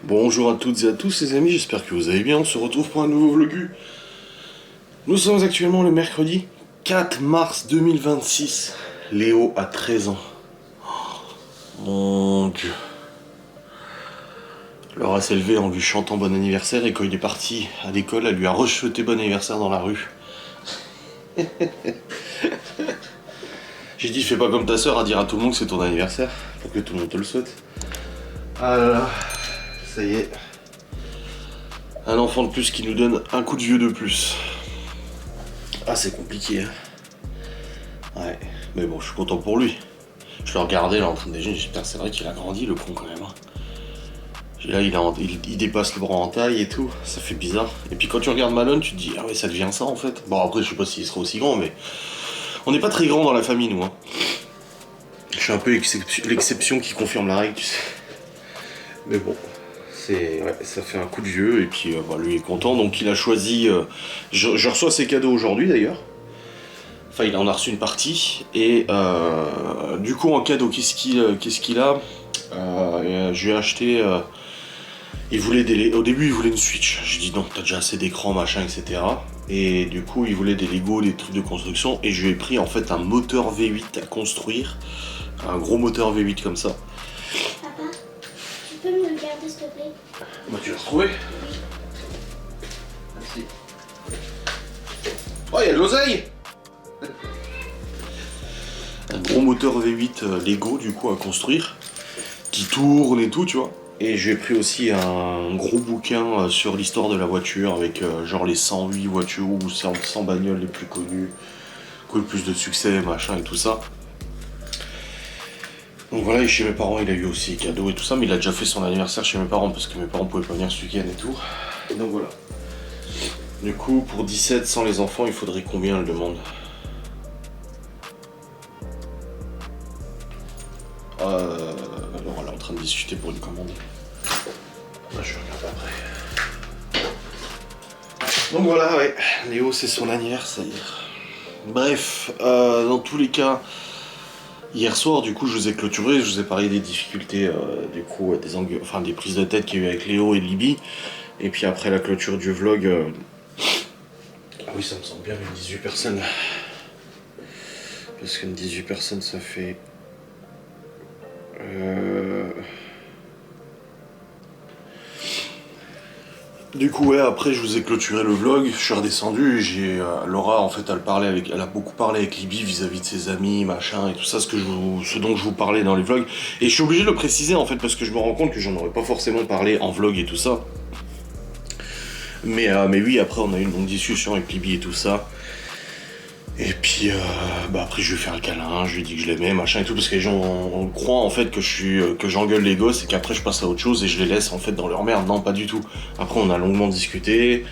Bonjour à toutes et à tous les amis, j'espère que vous allez bien, on se retrouve pour un nouveau vlogu. Nous sommes actuellement le mercredi 4 mars 2026. Léo a 13 ans. Mon Dieu. Laura s'est levée en lui chantant bon anniversaire et quand il est parti à l'école, elle lui a rejeté bon anniversaire dans la rue. J'ai dit fais pas comme ta soeur à dire à tout le monde que c'est ton anniversaire, pour que tout le monde te le souhaite. Ah là là, ça y est. Un enfant de plus qui nous donne un coup de vieux de plus. Ah, c'est compliqué, hein. Ouais, mais bon, je suis content pour lui. Je le regardais là en train de déjeuner, j'ai dit putain, c'est vrai qu'il a grandi le con quand même. Hein. Là, il dépasse le bras en taille et tout, ça fait bizarre. Et puis quand tu regardes Malone, tu te dis ah ouais, ça devient ça en fait. Bon, après, je sais pas s'il sera aussi grand, mais on n'est pas très grand dans la famille, nous. Hein. Je suis un peu l'exception qui confirme la règle, tu sais. Mais bon. Ouais, ça fait un coup de vieux et puis bah, lui est content donc il a choisi. Je reçois ses cadeaux aujourd'hui d'ailleurs. Enfin, il en a reçu une partie et du coup en cadeau qu'est-ce qu'il a je lui ai acheté. Au début il voulait une Switch. J'ai dit non, t'as déjà assez d'écran machin etc. Et du coup il voulait des Lego, des trucs de construction et je lui ai pris en fait un moteur V8 à construire, un gros moteur V8 comme ça. Papa, tu peux me le garder s'il te plaît? Bah tu l'as retrouvé? Oui. Merci. Oh, il y a de l'oseille! Un gros moteur V8 Lego du coup à construire, qui tourne et tout, tu vois. Et j'ai pris aussi un gros bouquin sur l'histoire de la voiture avec genre les 108 voitures ou 100 bagnoles les plus connues, qui ont le plus de succès, machin et tout ça. Donc voilà, et chez mes parents, il a eu aussi cadeaux et tout ça, mais il a déjà fait son anniversaire chez mes parents parce que mes parents pouvaient pas venir ce week-end et tout. Et donc voilà. Du coup, pour 17 sans les enfants, il faudrait combien, elle demande? Alors elle est en train de discuter pour une commande. Là, je regarde après. Donc voilà, ouais, Léo, c'est son anniversaire. Bref, dans tous les cas, hier soir, du coup, je vous ai clôturé, je vous ai parlé des difficultés, du coup, des prises de tête qu'il y a eu avec Léo et Libye. Et puis après la clôture du vlog, oui, ça me semble bien, une 18 personnes. Parce qu'une 18 personnes, ça fait... Du coup, ouais, après, je vous ai clôturé le vlog, je suis redescendu, Laura, en fait, elle a beaucoup parlé avec Libby vis-à-vis de ses amis, machin, et tout ça, ce dont je vous parlais dans les vlogs. Et je suis obligé de le préciser, en fait, parce que je me rends compte que j'en aurais pas forcément parlé en vlog et tout ça. Mais oui, après, on a eu une longue discussion avec Libby et tout ça. Et puis, après, je lui ai fait un câlin, je lui ai dit que je l'aimais, machin et tout, parce que les gens croient en fait que j'engueule les gosses et qu'après je passe à autre chose et je les laisse en fait dans leur merde. Non, pas du tout. Après, on a longuement discuté,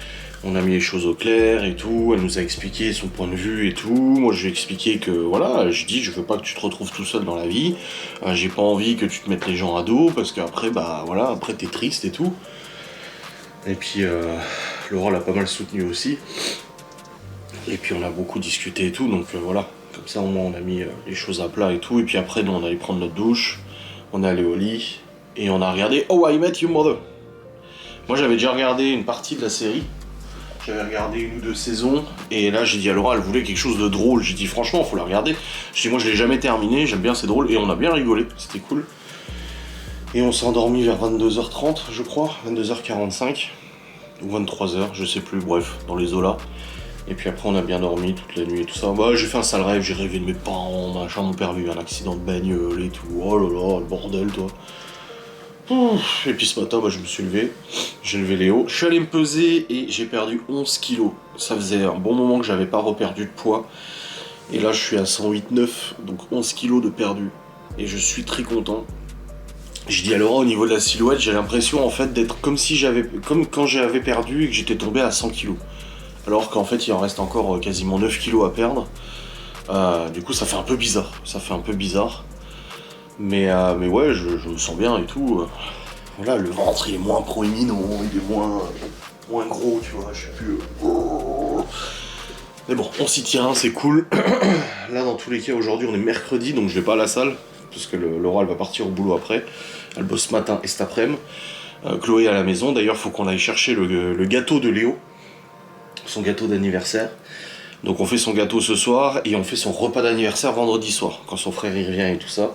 on a mis les choses au clair et tout, elle nous a expliqué son point de vue et tout. Moi, je lui ai expliqué que voilà, je dis, je veux pas que tu te retrouves tout seul dans la vie, j'ai pas envie que tu te mettes les gens à dos, parce qu'après, bah voilà, après t'es triste et tout. Et puis, Laura l'a pas mal soutenu aussi. Et puis on a beaucoup discuté et tout, donc voilà. Comme ça au moins on a mis les choses à plat et tout. Et puis après nous on allait prendre notre douche, on est allé au lit, et on a regardé Oh I Met Your Mother. Moi j'avais déjà regardé une partie de la série, j'avais regardé une ou deux saisons, et là j'ai dit à Laura, elle voulait quelque chose de drôle. J'ai dit franchement faut la regarder. J'ai dit moi je l'ai jamais terminé, j'aime bien, c'est drôle, et on a bien rigolé, c'était cool. Et on s'est endormi vers 22h30 je crois, 22h45, ou 23h, je sais plus, bref, dans les eaux là. Et puis après on a bien dormi toute la nuit et tout ça. Bah j'ai fait un sale rêve, j'ai rêvé de mes parents, machin, mon père a eu un accident de bagnole et tout. Oh là là, le bordel toi. Et puis ce matin bah, je me suis levé, j'ai levé Léo. Je suis allé me peser et j'ai perdu 11 kilos. Ça faisait un bon moment que j'avais pas reperdu de poids. Et là je suis à 108,9, donc 11 kilos de perdu. Et je suis très content. Je dis à Laura au niveau de la silhouette, j'ai l'impression en fait d'être comme quand j'avais perdu et que j'étais tombé à 100 kilos. Alors qu'en fait il en reste encore quasiment 9 kilos à perdre. Du coup ça fait un peu bizarre. Mais ouais, je me sens bien et tout. Voilà, le ventre il est moins proéminent, il est moins gros, tu vois, je sais plus. Mais bon, on s'y tient, c'est cool. Là dans tous les cas aujourd'hui on est mercredi, donc je vais pas à la salle, parce que Laura elle va partir au boulot après. Elle bosse ce matin et cet après-midi. Chloé à la maison. D'ailleurs, faut qu'on aille chercher le gâteau de Léo, son gâteau d'anniversaire. Donc on fait son gâteau ce soir et on fait son repas d'anniversaire vendredi soir, quand son frère y revient et tout ça.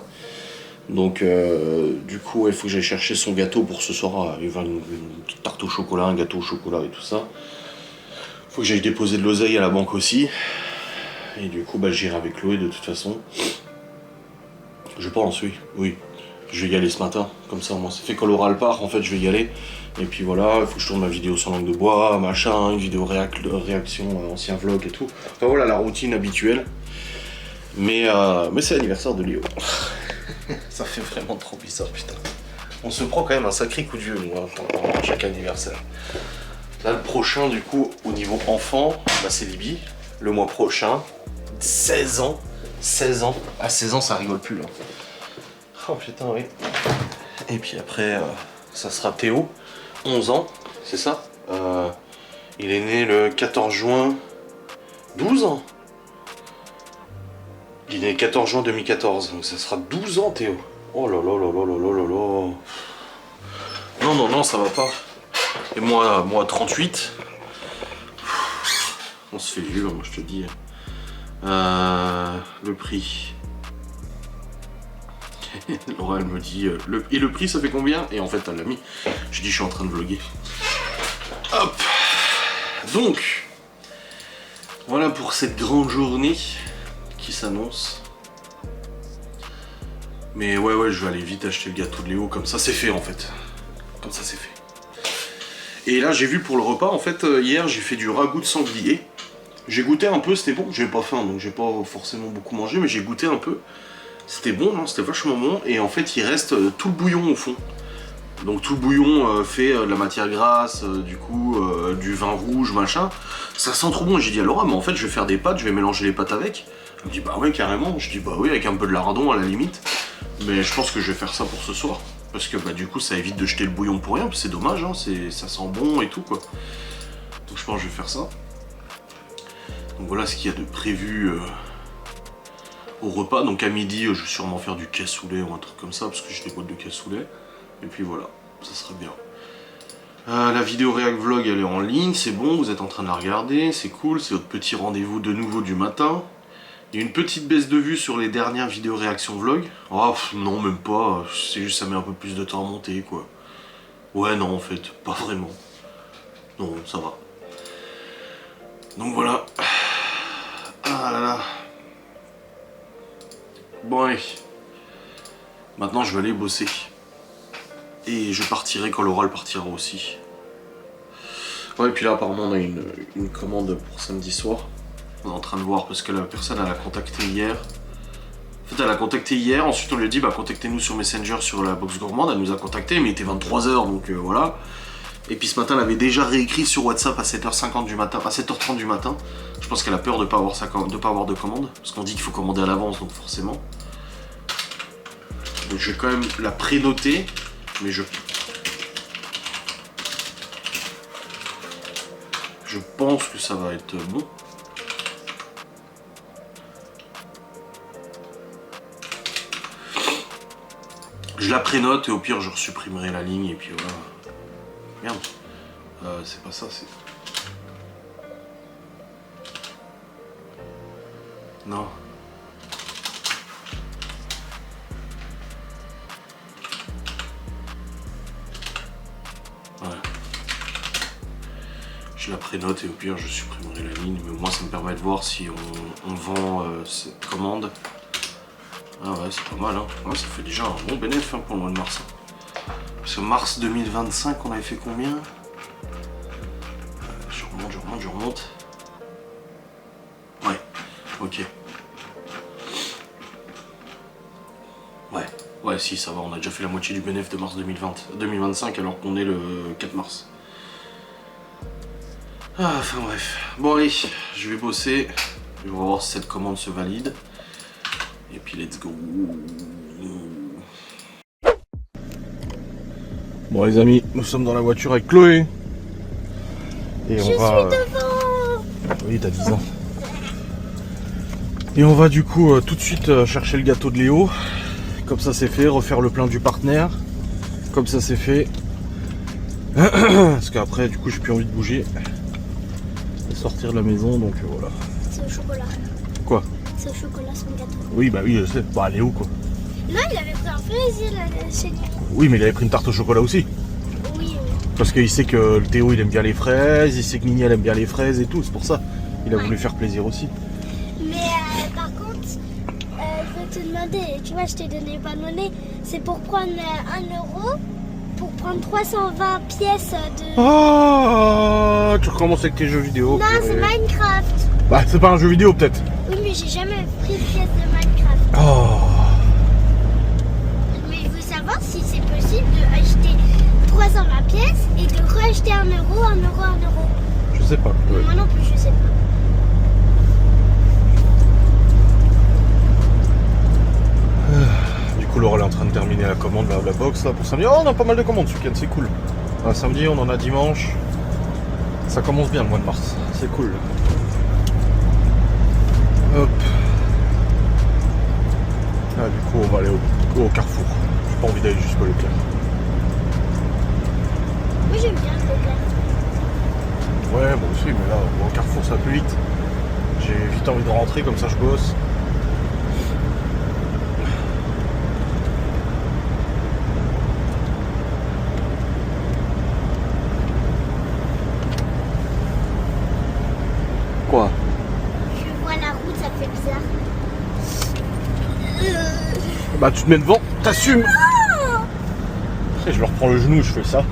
Donc du coup il faut que j'aille chercher son gâteau pour ce soir. Il va une petite tarte au chocolat, un gâteau au chocolat et tout ça. Faut que j'aille déposer de l'oseille à la banque aussi. Et du coup j'irai avec Chloé de toute façon. Je pense, oui. Je vais y aller ce matin, comme ça moi c'est fait quand l'oral part, en fait je vais y aller. Et puis voilà, il faut que je tourne ma vidéo sur langue de bois, machin, une vidéo réaction, ancien vlog et tout. Enfin voilà, la routine habituelle. Mais c'est l'anniversaire de Léo. Ça fait vraiment trop bizarre, putain. On se prend quand même un sacré coup de vieux, nous, hein, à chaque anniversaire. Là, le prochain, du coup, au niveau enfant, c'est Libye. Le mois prochain, 16 ans. 16 ans. À 16 ans, ça rigole plus, là. Oh putain, oui. Et puis après, ça sera Théo, 11 ans, c'est ça. Il est né le 14 juin, 12 ans. Il est né le 14 juin 2014, donc ça sera 12 ans Théo. Oh là là là là là là là là. Non, ça va pas. Et moi 38. On se fait vieux, moi je te dis. Le prix. Laura elle me dit et le prix ça fait combien? Et en fait elle l'a mis. Je dis je suis en train de vlogger. Hop. Donc voilà pour cette grande journée qui s'annonce. Mais ouais je vais aller vite acheter le gâteau de Léo, comme ça c'est fait en fait. Comme ça c'est fait. Et là j'ai vu pour le repas en fait hier j'ai fait du ragoût de sanglier. J'ai goûté un peu, c'était bon, j'ai pas faim donc j'ai pas forcément beaucoup mangé mais j'ai goûté un peu. C'était bon, non, c'était vachement bon, et en fait il reste tout le bouillon au fond. Donc tout le bouillon fait de la matière grasse, du coup du vin rouge, machin. Ça sent trop bon, et j'ai dit à Laura, mais en fait je vais faire des pâtes, je vais mélanger les pâtes avec. Elle me dit bah ouais carrément, je dis bah oui avec un peu de lardon à la limite. Mais je pense que je vais faire ça pour ce soir. Parce que du coup ça évite de jeter le bouillon pour rien, c'est dommage, hein, ça sent bon et tout quoi. Donc je pense que je vais faire ça. Donc voilà ce qu'il y a de prévu au repas. Donc à midi je vais sûrement faire du cassoulet ou un truc comme ça parce que j'ai des boîtes de cassoulet. Et puis voilà, ça sera bien. La vidéo React Vlog elle est en ligne, c'est bon, vous êtes en train de la regarder, c'est cool, c'est votre petit rendez-vous de nouveau du matin. Il y a une petite baisse de vue sur les dernières vidéos réaction vlog. Oh non même pas, c'est juste ça met un peu plus de temps à monter quoi. Ouais non en fait, pas vraiment. Non ça va. Donc voilà. Ah là là. Bon allez, maintenant je vais aller bosser. Et je partirai quand l'oral partira aussi. Ouais et puis là apparemment on a une commande pour samedi soir. On est en train de voir parce que la personne elle a contacté hier. En fait elle a contacté hier, ensuite on lui a dit bah contactez-nous sur Messenger sur la box gourmande. Elle nous a contacté mais il était 23h donc voilà. Et puis ce matin elle avait déjà réécrit sur WhatsApp à 7h50 du matin, à 7h30 du matin. Je pense qu'elle a peur de pas avoir de commande. Parce qu'on dit qu'il faut commander à l'avance donc forcément. Donc je vais quand même la prénoter. Mais je pense que ça va être bon. Je la prénote et au pire je supprimerai la ligne et puis voilà. Merde. C'est pas ça, c'est... Non. Voilà. Je la prénote et au pire je supprimerai la ligne, mais au moins ça me permet de voir si on vend cette commande. Ah ouais c'est pas mal hein, ouais, ça fait déjà un bon bénéfice hein, pour le mois de mars. Parce que mars 2025 on avait fait combien? Je remonte. Ouais, ok. Ouais si ça va, on a déjà fait la moitié du bénéfice de mars 2025 alors qu'on est le 4 mars. Ah, enfin bref. Bon allez, je vais bosser. Je vais voir si cette commande se valide. Et puis let's go. Bon les amis, nous sommes dans la voiture avec Chloé. Et on va... Oui, t'as 10 ans. Et on va du coup tout de suite chercher le gâteau de Léo. Comme ça c'est fait, refaire le plein du partenaire. Comme ça c'est fait. Parce qu'après, du coup, j'ai plus envie de bouger et sortir de la maison, donc voilà. C'est au chocolat. Quoi? C'est au chocolat son gâteau. Oui, bah oui, je sais. Bah, Léo, quoi. Là, il avait pris un plaisir chez lui. Oui, mais il avait pris une tarte au chocolat aussi. Oui, Parce qu'il sait que le Théo, il aime bien les fraises, il sait que Nini, elle aime bien les fraises et tout, c'est pour ça. Il a voulu faire plaisir aussi. mais par contre, je vais te demander, tu vois, je t'ai donné pas de monnaie, c'est pour prendre 1 euro, pour prendre 320 pièces de... Ah, tu recommences avec tes jeux vidéo. Non, c'est Minecraft. Bah, c'est pas un jeu vidéo, peut-être. Oui, mais j'ai jamais pris de pièces de Minecraft. Oh. Mais il faut savoir si c'est possible de acheter 320 pièces et de racheter 1 euro, 1 euro, 1 euro. Je sais pas. Ouais. Moi non plus, je sais pas. Du coup, Laura elle est en train de terminer la commande, la box là pour samedi. Oh, on a pas mal de commandes ce week-end, c'est cool. Samedi, on en a dimanche. Ça commence bien le mois de mars, c'est cool. Hop. Ah, du coup, on va aller au Carrefour. J'ai pas envie d'aller jusqu'au Leclerc. Moi j'aime bien le Leclerc. Ouais, moi aussi, mais là, au Carrefour, ça va plus vite. J'ai vite envie de rentrer, comme ça je bosse. Quoi? Je vois la route, ça fait bizarre. Bah, tu te mets devant, t'assumes. Oh, Et je me reprends le genou, je fais ça.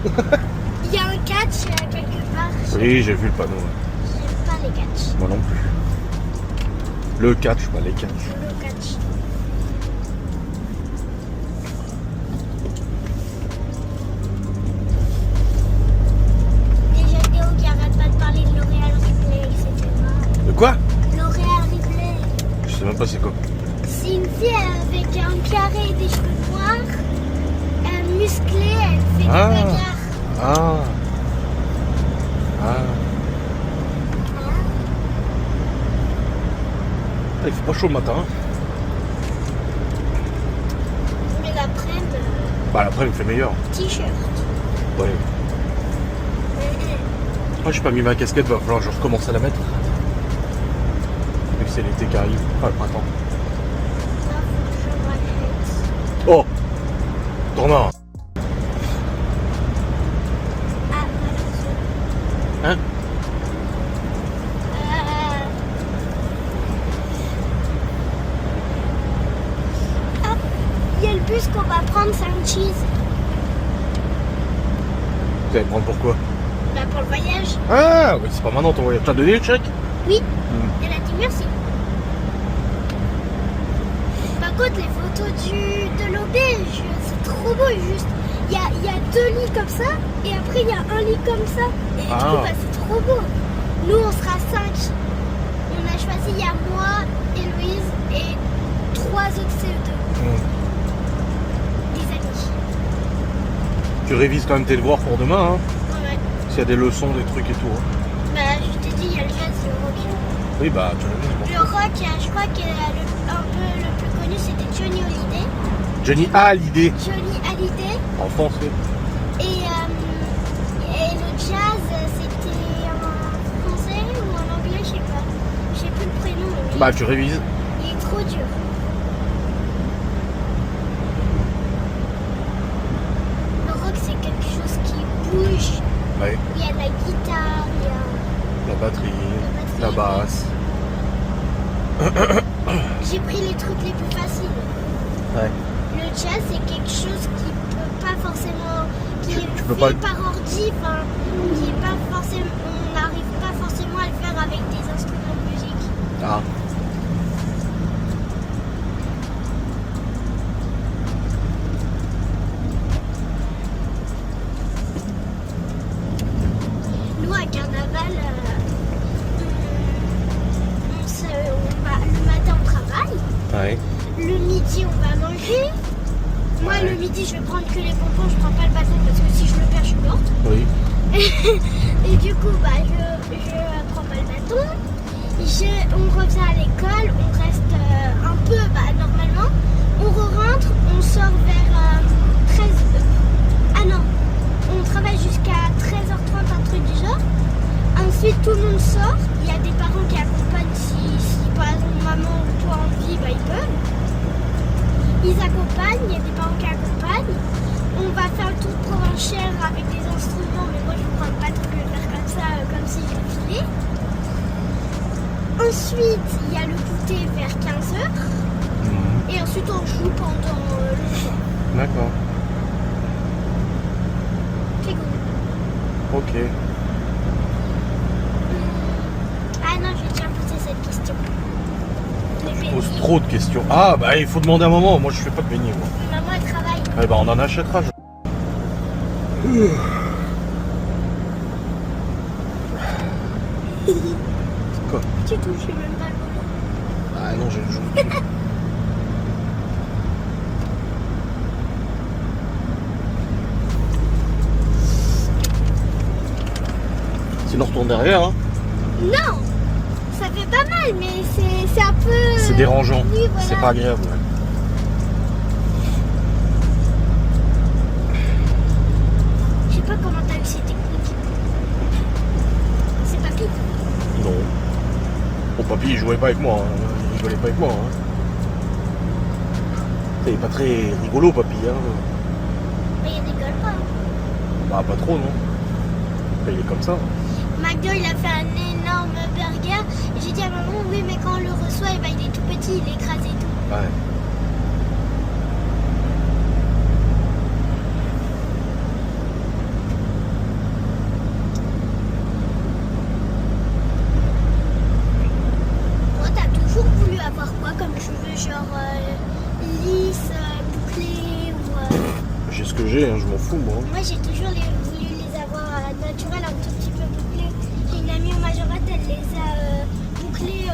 il y a un catch quelque part. Oui, j'ai vu le panneau. Ouais. J'aime pas les catchs. Moi non plus. Le catch, pas les catch. Le catch. Déjà Théo qui arrête pas de parler de L'Oréal Replay, etc. De quoi? L'Oréal Replay. Je sais même pas c'est quoi. C'est une fille avec un carré et des cheveux noirs, musclée, elle fait des bagarres. Ah. Ah. Il fait pas chaud le matin. Hein. Mais l'après-midi, Bah l'après il fait meilleur. t-shirt. Ouais. Moi j'ai pas mis ma casquette, va falloir que je recommence à la mettre. Vu que c'est l'été qui arrive, pas le printemps. Oh! T'en as un. Ah, Hein? hop, il y a le bus qu'on va prendre, c'est un cheese. Vous allez prendre pourquoi? Bah pour le voyage. Ah oui, c'est pas maintenant ton voyage. T'as donné le chèque? Oui, elle a dit merci. Par contre, les photos de l'auberge, c'est trop beau juste. Il y a 2 lits comme ça, et après il y a un lit comme ça. Et du coup, bah, c'est trop beau. Nous, on sera 5. On a choisi, il y a moi, Héloïse et 3 autres CE2. Des amis. Tu révises quand même tes devoirs pour demain, hein? Ouais. S'il y a des leçons, des trucs et tout. Hein. Bah, je t'ai dit, il y a le jazz et le rock. Oui, bah tu révises. Le rock, je crois que un peu le plus connu, c'était Johnny Hallyday. Johnny a l'idée. Johnny Hallyday. En France, oui. Et le jazz, c'était en français ou en anglais, je sais pas. Je sais plus le prénom. Mais Bah tu révises. il est trop dur. Le rock, c'est quelque chose qui bouge. Ouais. Il y a de la guitare, il y a... La batterie, la basse. J'ai pris les trucs les plus faciles. Ouais. Le jazz, c'est quelque chose qui peut pas forcément... qui Tu est peux fait pas- par ordi, enfin, qui est pas forcément... On n'arrive pas forcément à le faire avec des instruments de musique. Ah. Nous, à Carnaval, le matin, on travaille. Ouais. Le midi, on va manger. Moi, Ouais. le midi, je vais prendre que les bonbons. Je prends pas le bâton parce que si je le perds, je suis morte. Oui. Et du coup, bah, je prends pas le bâton. On revient à l'école. On reste un peu, bah, normalement. On rentre. On sort vers 13. Ah non. On travaille jusqu'à trucs du genre. Ensuite, tout le monde sort. Il y a des parents qui accompagnent si par exemple maman ou toi en vie, bah, ils peuvent. Ils accompagnent, il y a des parents qui accompagnent. On va faire le tour de Provenchère avec des instruments, mais moi je ne crois pas trop le faire comme ça, comme si je filais. Ensuite, il y a le goûter vers 15h. Et ensuite, on joue pendant le soir. D'accord. C'est cool. Ok. Ah non, j'ai déjà posé cette question. Je pose trop de questions. Ah, bah il faut demander un moment. Moi, je fais pas de beignets, moi. Maman, elle travaille. Eh ben, on en achètera. Quoi? Tu touches même pas le volant. Ah non, j'ai le genou. Sinon, retourne derrière, hein. Non, ça fait pas mal, mais c'est un peu... C'est dérangeant. Oui, voilà. C'est pas agréable. Ouais. Je sais pas comment t'as eu ces techniques. C'est papy. Non. Mon papy, il jouait pas avec moi. Hein. Il rigolait pas avec moi. Hein. Il est pas très rigolo, papy. Hein. Mais il rigole pas. Bah, pas trop, non. Bah, il est comme ça. McDo, il a fait un énorme burger. Et j'ai dit à maman, oui, mais quand on le reçoit, eh ben, il est tout petit, il est écrasé et tout. Ouais. Toi, t'as toujours voulu avoir quoi comme cheveux, genre lisse, bouclé ou... J'ai ce que j'ai, hein, je m'en fous, moi. Moi, j'ai toujours voulu les avoir naturels, un tout petit peu bouclés. J'ai une amie au majorat, elle les a bouclés.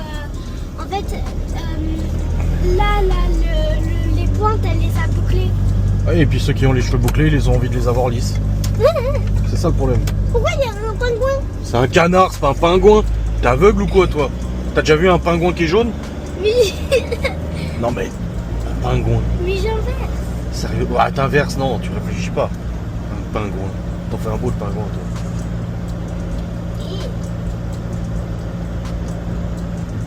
En fait, les pointes, elle les a bouclées. Ah, et puis ceux qui ont les cheveux bouclés, ils ont envie de les avoir lisses. C'est ça le problème. Pourquoi il y a un pingouin? C'est un canard, c'est pas un pingouin. T'es aveugle ou quoi, toi? T'as déjà vu un pingouin qui est jaune? Oui, Non, mais un pingouin. oui, j'inverse. Sérieux? Ouais, t'inverses, non, tu réfléchis pas. Un pingouin. T'en fais un beau de pingouin, toi.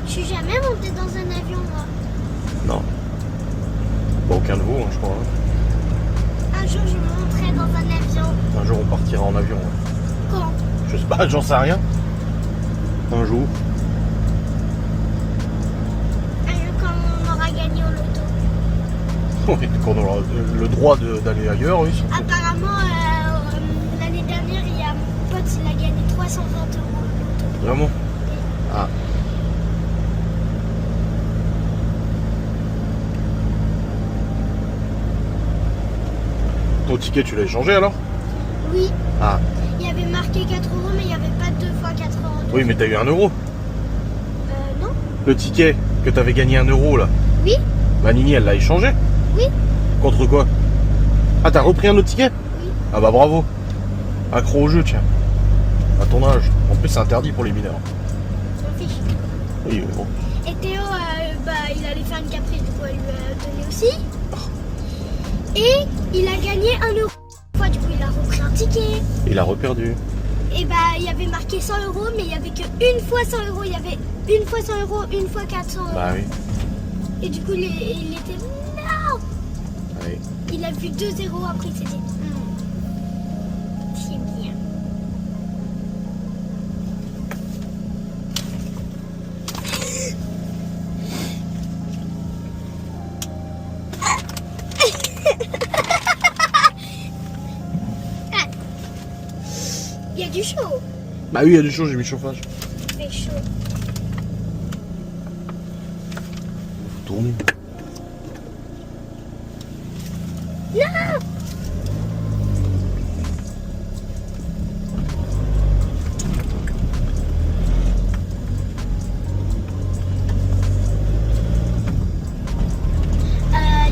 Je suis jamais montée dans un avion, moi. Non. Pas aucun de vous, hein, je crois. Hein. Un jour, je monterai dans un avion. Un jour, on partira en avion. Ouais. Quand? Je sais pas, j'en sais rien. Un jour. Un jour, quand on aura gagné au loto. Oui, quand on aura le droit d'aller ailleurs, oui. Apparemment, l'année dernière, il y a mon pote, il a gagné 320 € au loto. Vraiment? Ah. Ton ticket, tu l'as échangé alors? Oui, Ah. il y avait marqué 4 €, mais il n'y avait pas 2 fois 4 €. Oui, mais t'as eu 1 euro. Non? Le ticket que t'avais gagné 1 euro là. Oui? Bah Nini, elle l'a échangé. Oui. Contre quoi? Ah, t'as repris un autre ticket? Oui. Ah bah bravo. Accro au jeu, tiens. À ton âge. En plus, c'est interdit pour les mineurs. M'en fiche. Oui, mais bon. Et Théo, il allait faire une caprice, du coup, elle lui a donné aussi. Et il a gagné 1 €. Du coup, il a repris un ticket. Il a reperdu. Et bah, il y avait marqué 100 €, mais il y avait qu'une fois 100 €. Il y avait une fois 100 €, une fois 400 €. Bah oui. Et du coup, il était non. Oui. Il a vu 2 0 après, il s'est dit c'est bien. Ah. Il y a du chaud. Bah oui, il y a du chaud, j'ai mis le chauffage. Il fait chaud. Tournez. Non.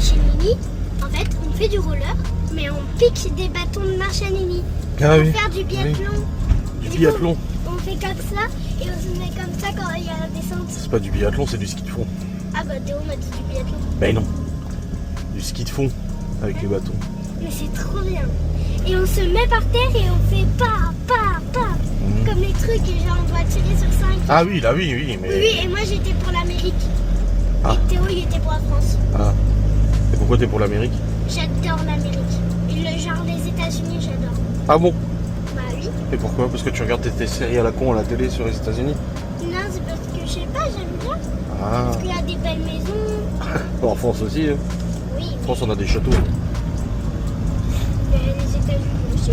Chez Nini, en fait, on fait du roller, mais on pique des bâtons de marche à Nini. Ah Pour oui. faire du biathlon. Du Du biathlon. coup, on fait comme ça et on se met comme ça quand il y a la descente. C'est pas du biathlon, c'est du ski de fond. Ah bah Théo m'a dit du biathlon. Ben non. Du ski de fond avec les bâtons. Mais c'est trop bien. Et on se met par terre et on fait pas. truc, genre on doit tirer sur 5. Ah oui, là oui, mais... Oui, et moi j'étais pour l'Amérique. Ah. Et Théo, il était pour la France. Ah. Et pourquoi t'es pour l'Amérique? J'adore l'Amérique. Et genre les États-Unis, j'adore. Ah bon? Bah oui. Et pourquoi? Parce que tu regardes tes séries à la con à la télé sur les États-Unis? Non, c'est parce que je sais pas, j'aime bien. Ah. Parce qu'il y a des belles maisons. En France aussi, hein. Oui, En France, on a des châteaux. mais les États-Unis aussi.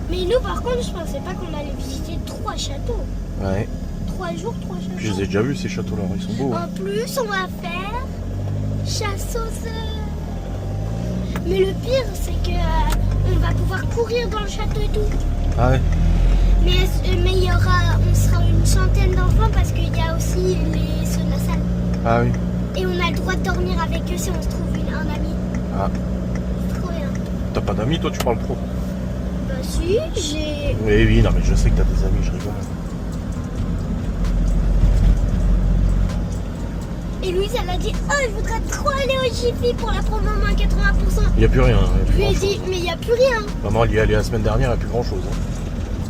Mais nous, par contre, je pensais pas qu'on allait visiter 3 châteaux. Ouais. 3 jours, 3 châteaux. Je les ai déjà vus, ces châteaux-là, ils sont beaux. Hein. En plus, on va faire chasse aux œufs. Mais le pire, c'est que on va pouvoir courir dans le château et tout. Ah ouais. Mais il y aura, on sera une centaine d'enfants parce qu'il y a aussi ceux de la salle. Ah oui. Et on a le droit de dormir avec eux si on se trouve un ami. Ah. C'est trop bien. T'as pas d'amis, toi, tu parles pro? Bah si, j'ai... Oui, oui, non, mais je sais que t'as des amis, je rigole. Et Louise, elle a dit, oh, il voudrait trop aller au Jiffy pour la promo moins 80%. Il n'y a plus rien. Je lui ai dit, mais il n'y a plus rien. Maman, elle y est allée la semaine dernière, il n'y a plus grand-chose. Hein.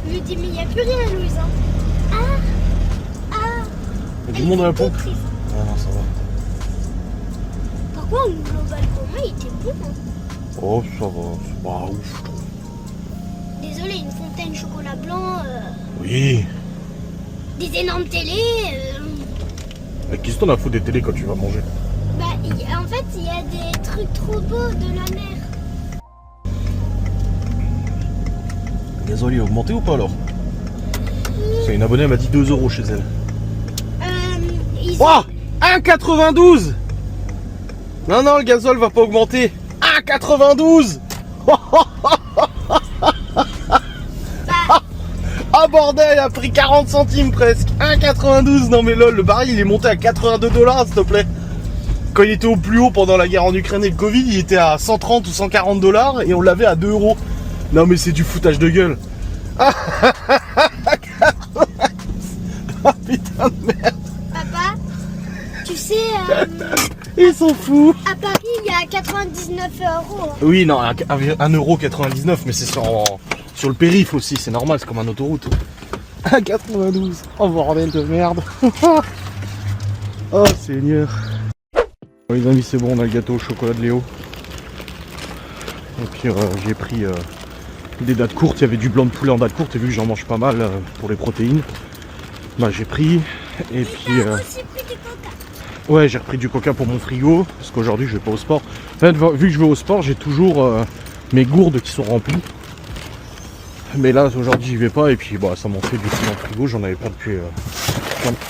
Je lui ai dit, mais il n'y a plus rien, Louise. Ah. Il y a du monde à la pompe. Triste. Ah non, ça va. Par contre, le balcon, il était bon. Hein. Oh, ça va, c'est pas ouf, je trouve. Désolé, une fontaine chocolat blanc, Oui. des énormes télés. Mais qu'est-ce que t'en as foutu des télés quand tu vas manger? Bah, en fait, il y a des trucs trop beaux de la mer. Le gasoil il a augmenté ou pas alors? C'est une abonnée, elle m'a dit 2 € chez elle. Oh, 1,92. Non, non, le gasoil va pas augmenter. 1,92. Ah bordel, il a pris 40 centimes presque. 1,92. Non mais lol, le baril il est monté à 82 $, s'il te plaît. Quand il était au plus haut pendant la guerre en Ukraine et le Covid, il était à 130 ou 140 $ et on l'avait à 2 €. Non mais c'est du foutage de gueule. Ah putain de merde. Papa, tu sais, Ils sont fous. à Paris, il y a 99 €. Oui, non, 1,99 €, mais c'est sur le périph' aussi, c'est normal, c'est comme un autoroute. 1,92. Oh bordel de merde. Oh Seigneur. Bon, les amis, c'est bon, on a le gâteau au chocolat de Léo. Et puis j'ai pris des dates courtes, il y avait du blanc de poulet en date courte, et vu que j'en mange pas mal pour les protéines, bah j'ai pris. Et puis aussi pris du coca. ouais, j'ai repris du coca pour mon frigo, parce qu'aujourd'hui je vais pas au sport. En fait, vu que je vais au sport, j'ai toujours mes gourdes qui sont remplies. Mais là, aujourd'hui, j'y vais pas, et puis bah, ça m'en fait du coup dans le frigo, j'en avais pas depuis...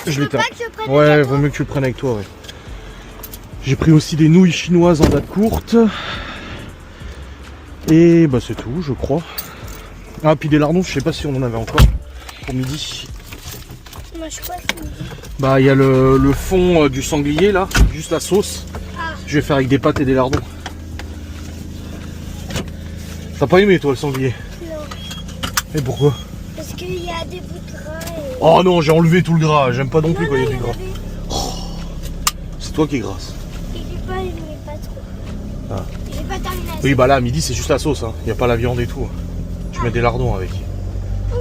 je l'étais. Pas que je prenne le Ouais, gâteau. vaut mieux que tu le prennes avec toi, ouais. J'ai pris aussi des nouilles chinoises en date courte. Et bah c'est tout, je crois. Ah, puis des lardons, je sais pas si on en avait encore pour midi. Moi, je sais pas ce qu'il me dit. Bah, il y a le fond du sanglier là, juste la sauce. Ah, Je vais faire avec des pâtes et des lardons. T'as pas aimé toi le sanglier? non. Et pourquoi? Parce qu'il y a des bouts de gras et... Oh non, j'ai enlevé tout le gras, j'aime pas non plus Non, quand il y a non, du il y en gras. avait. C'est toi qui es grasse. Et j'ai pas aimé, pas trop. Ah. J'ai pas terminé la Oui, bah là, à midi, c'est juste la sauce, hein. Y a pas la viande et tout. Tu mets des lardons avec. Oui,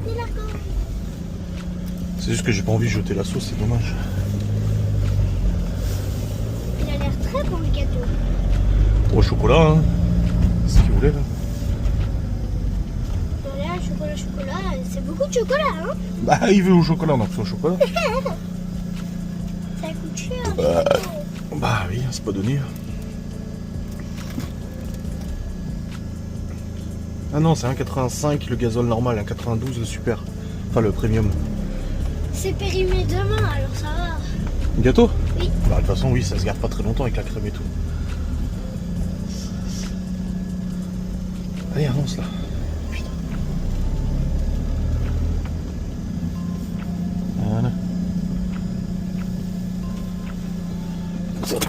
c'est d'accord. C'est juste que j'ai pas envie de jeter la sauce, c'est dommage. Il a l'air très bon le gâteau. Au chocolat, hein. C'est ce qu'il voulait là. Voilà, chocolat, c'est beaucoup de chocolat, hein. Bah, il veut au chocolat, donc c'est au chocolat. Ça coûte cher. les gâteaux. Bah oui, c'est pas donné. Ah non, c'est 1,85 le gazole normal, 1,92 le super. Enfin, le premium. C'est périmé demain, alors ça va. Le gâteau? Oui. Bah, de toute façon, oui, ça se garde pas très longtemps avec la crème et tout. Allez, avance là. Putain. Voilà.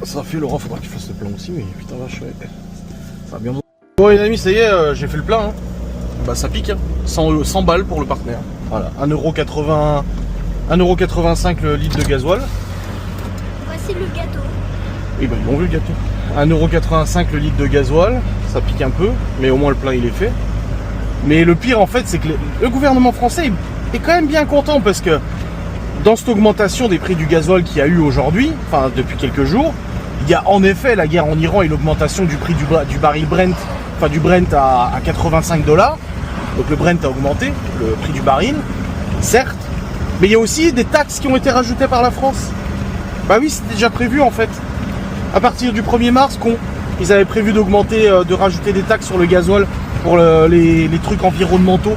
Ça fait Laurent, faudra que tu fasses le plein aussi, mais putain vache, ouais. Ça va bien. Bon les amis, ça y est, j'ai fait le plein. Hein. Bah ça pique, hein. 100 balles pour le partenaire. Voilà, 1,80 1,85 € le litre de gasoil. Voici le gâteau. Et bah ils l'ont vu le gâteau. 1,85 € le litre de gasoil, ça pique un peu, mais au moins le plein il est fait. Mais le pire en fait, c'est que le gouvernement français est quand même bien content parce que dans cette augmentation des prix du gasoil qu'il y a eu aujourd'hui, enfin depuis quelques jours, il y a en effet la guerre en Iran et l'augmentation du prix du baril Brent, enfin du Brent à 85 $. Donc le Brent a augmenté, le prix du baril, certes, mais il y a aussi des taxes qui ont été rajoutées par la France. Bah oui, c'était déjà prévu en fait. À partir du 1er mars, ils avaient prévu d'augmenter, de rajouter des taxes sur le gasoil pour les trucs environnementaux.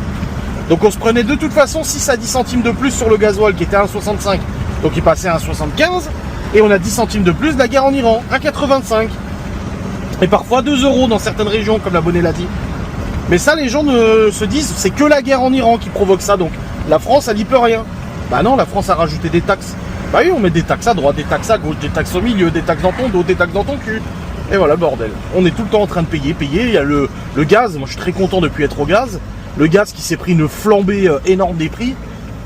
Donc on se prenait de toute façon 6 à 10 centimes de plus sur le gasoil qui était à 1,65. Donc il passait à 1,75. Et on a 10 centimes de plus de la guerre en Iran, 1,85. Et parfois 2 € dans certaines régions, comme l'abonné l'a dit. Mais ça, les gens se disent, c'est que la guerre en Iran qui provoque ça. Donc la France, elle y peut rien. Bah non, la France a rajouté des taxes. Bah oui, on met des taxes à droite, des taxes à gauche, des taxes au milieu, des taxes dans ton dos, des taxes dans ton cul. Et voilà, bordel. On est tout le temps en train de payer. Il y a le gaz, moi je suis très content depuis être au gaz. Le gaz qui s'est pris une flambée énorme des prix.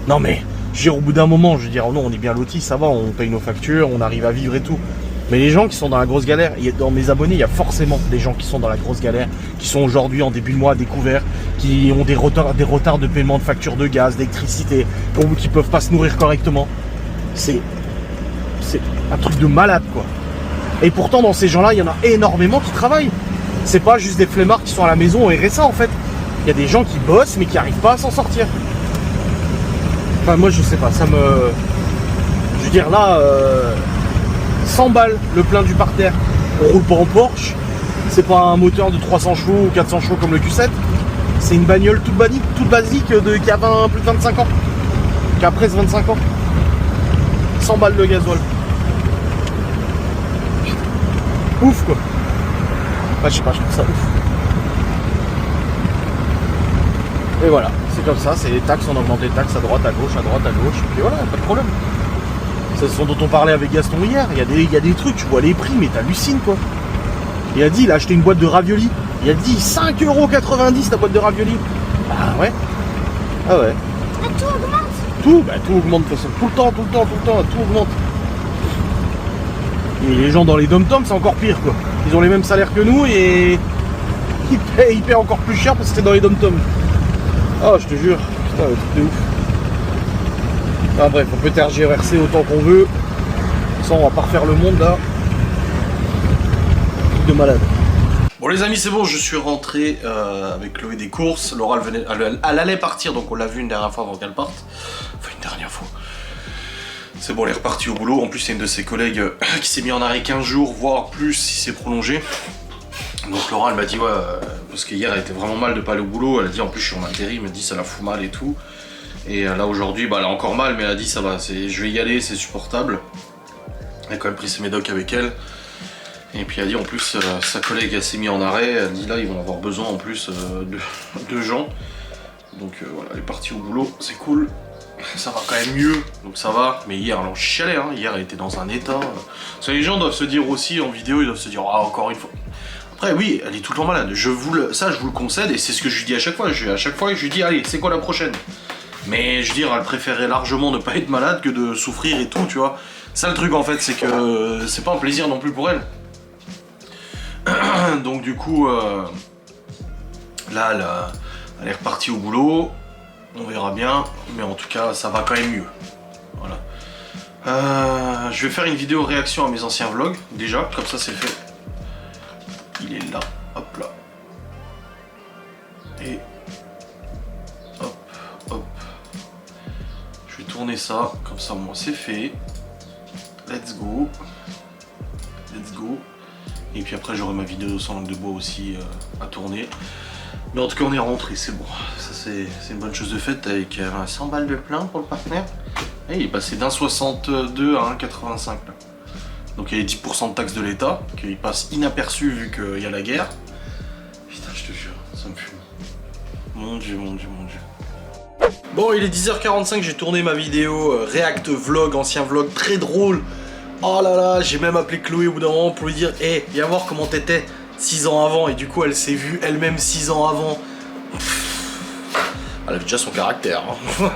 Non mais, je veux dire, au bout d'un moment, je veux dire, oh non, on est bien lotis, ça va, on paye nos factures, on arrive à vivre et tout. Mais les gens qui sont dans la grosse galère, dans mes abonnés, il y a forcément des gens qui sont dans la grosse galère, qui sont aujourd'hui en début de mois à découvert, qui ont des retards de paiement de factures de gaz, d'électricité, qui peuvent pas se nourrir correctement. C'est un truc de malade, quoi. Et pourtant, dans ces gens-là, il y en a énormément qui travaillent. C'est pas juste des flemmards qui sont à la maison au RSA, en fait. Il y a des gens qui bossent, mais qui n'arrivent pas à s'en sortir. Enfin, moi, je sais pas, ça me... Je veux dire, là, 100 balles le plein du parterre. On roule pas en Porsche. C'est pas un moteur de 300 chevaux ou 400 chevaux comme le Q7. C'est une bagnole toute basique qui a plus de 25 ans. Qui a presque 25 ans. 100 balles de gasoil. Ouf, quoi. Enfin, je sais pas, je trouve ça ouf. Et voilà, c'est comme ça, c'est les taxes, on augmente les taxes à droite, à gauche, et puis voilà, pas de problème. C'est ce dont on parlait avec Gaston hier, il y a des trucs, tu vois les prix, mais t'hallucines, quoi. Il a dit, il a acheté une boîte de raviolis, il a dit 5,90 € la boîte de raviolis. Ah ouais. Ah ouais. Ah, tout augmente. Tout augmente de toute façon, tout le temps, tout augmente. Et les gens dans les dom-toms, c'est encore pire, quoi. Ils ont les mêmes salaires que nous et ils paient encore plus cher parce que c'est dans les dom-toms. Oh, je te jure, putain, le truc de ouf. Ah bref, on peut tergiverser autant qu'on veut. Ça, on va pas refaire le monde là. Truc de malade. Bon les amis, c'est bon, je suis rentré avec Chloé des courses. Laura, elle allait partir, donc on l'a vu une dernière fois avant qu'elle parte. Enfin, une dernière fois. C'est bon, elle est repartie au boulot. En plus, c'est une de ses collègues qui s'est mis en arrêt 15 jours, voire plus si c'est prolongé. Donc Laura, elle m'a dit, ouais, parce qu'hier elle était vraiment mal de pas aller au boulot. Elle a dit, en plus, je suis en intérim, elle m'a dit, ça la fout mal et tout. Et là, aujourd'hui, bah, elle a encore mal, mais elle a dit, ça va, je vais y aller, c'est supportable. Elle a quand même pris ses médocs avec elle. Et puis elle a dit, en plus, sa collègue, elle s'est mis en arrêt. Elle dit, là, ils vont avoir besoin, en plus, de gens. Donc voilà, elle est partie au boulot, c'est cool. Ça va quand même mieux, donc ça va. Mais hier, elle en chialait, hein. Hier, elle était dans un état. Ça, les gens doivent se dire aussi, en vidéo, ils doivent se dire, ah, encore une fois. Après, oui, elle est tout le temps malade. Ça, je vous le concède, et c'est ce que je lui dis à chaque fois. À chaque fois, je lui dis, allez, c'est quoi la prochaine? Mais je veux dire, elle préférait largement ne pas être malade que de souffrir et tout, tu vois. Ça, le truc, en fait, c'est que c'est pas un plaisir non plus pour elle. Donc, du coup, là, elle est repartie au boulot. On verra bien, mais en tout cas, ça va quand même mieux. Voilà. Je vais faire une vidéo réaction à mes anciens vlogs, déjà, comme ça, c'est fait. Il est là, hop là. Et hop, hop. Je vais tourner ça, comme ça moi c'est fait. Let's go. Let's go. Et puis après j'aurai ma vidéo sans langue de bois aussi à tourner. Mais en tout cas on est rentré, c'est bon. Ça c'est une bonne chose de faite avec 100 balles de plein pour le partenaire. Et il est passé d'1,62 à 1,85 là. Donc il y a les 10% de taxes de l'État, qui passent inaperçus vu qu'il y a la guerre. Putain, je te jure, ça me fume. Mon dieu, mon dieu, mon dieu. Bon, il est 10h45, j'ai tourné ma vidéo React Vlog, ancien vlog, très drôle. Oh là là, j'ai même appelé Chloé au bout d'un moment pour lui dire « Hey, viens voir comment t'étais 6 ans avant ». Et du coup, elle s'est vue elle-même 6 ans avant. Elle avait déjà son caractère. Hein.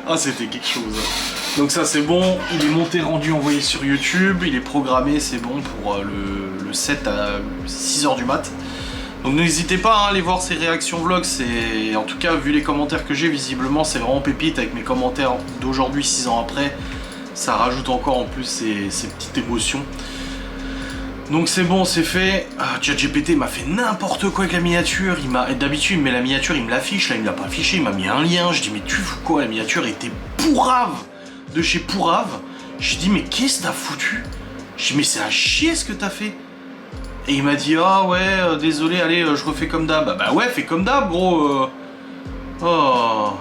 Ah, c'était quelque chose. Donc ça c'est bon, il est monté, rendu, envoyé sur YouTube, il est programmé, c'est bon pour le 7 à 6h du mat. Donc n'hésitez pas à aller voir ces réactions vlogs, en tout cas vu les commentaires que j'ai, visiblement c'est vraiment pépite avec mes commentaires d'aujourd'hui 6 ans après. Ça rajoute encore en plus ces petites émotions. Donc c'est bon, c'est fait. ChatGPT m'a fait n'importe quoi avec la miniature. D'habitude il me met la miniature, il me l'affiche, là il me l'a pas affiché, il m'a mis un lien. Je dis mais tu fous quoi, la miniature était pourrave de chez Pourrave. Je dis mais qu'est-ce que t'as foutu? Je dis mais c'est à chier ce que t'as fait. Et il m'a dit ah ouais désolé, allez je refais comme d'hab. Bah ouais, fais comme d'hab gros. Oh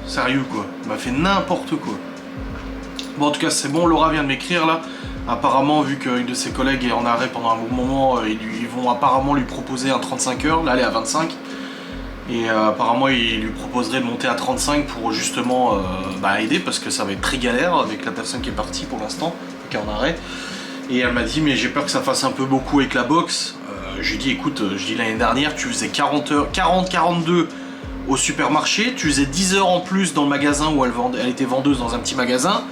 sérieux quoi, il m'a fait n'importe quoi. Bon en tout cas c'est bon, Laura vient de m'écrire là. Apparemment vu qu'une de ses collègues est en arrêt pendant un bon moment, ils vont apparemment lui proposer un 35 heures, là elle est à 25. Et apparemment il lui proposerait de monter à 35 pour justement aider parce que ça va être très galère avec la personne qui est partie pour l'instant, qui est en arrêt. Et elle m'a dit mais j'ai peur que ça fasse un peu beaucoup avec la boxe. Je lui ai dit écoute, l'année dernière tu faisais 40-42 au supermarché, tu faisais 10 heures en plus dans le magasin où elle était vendeuse dans un petit magasin.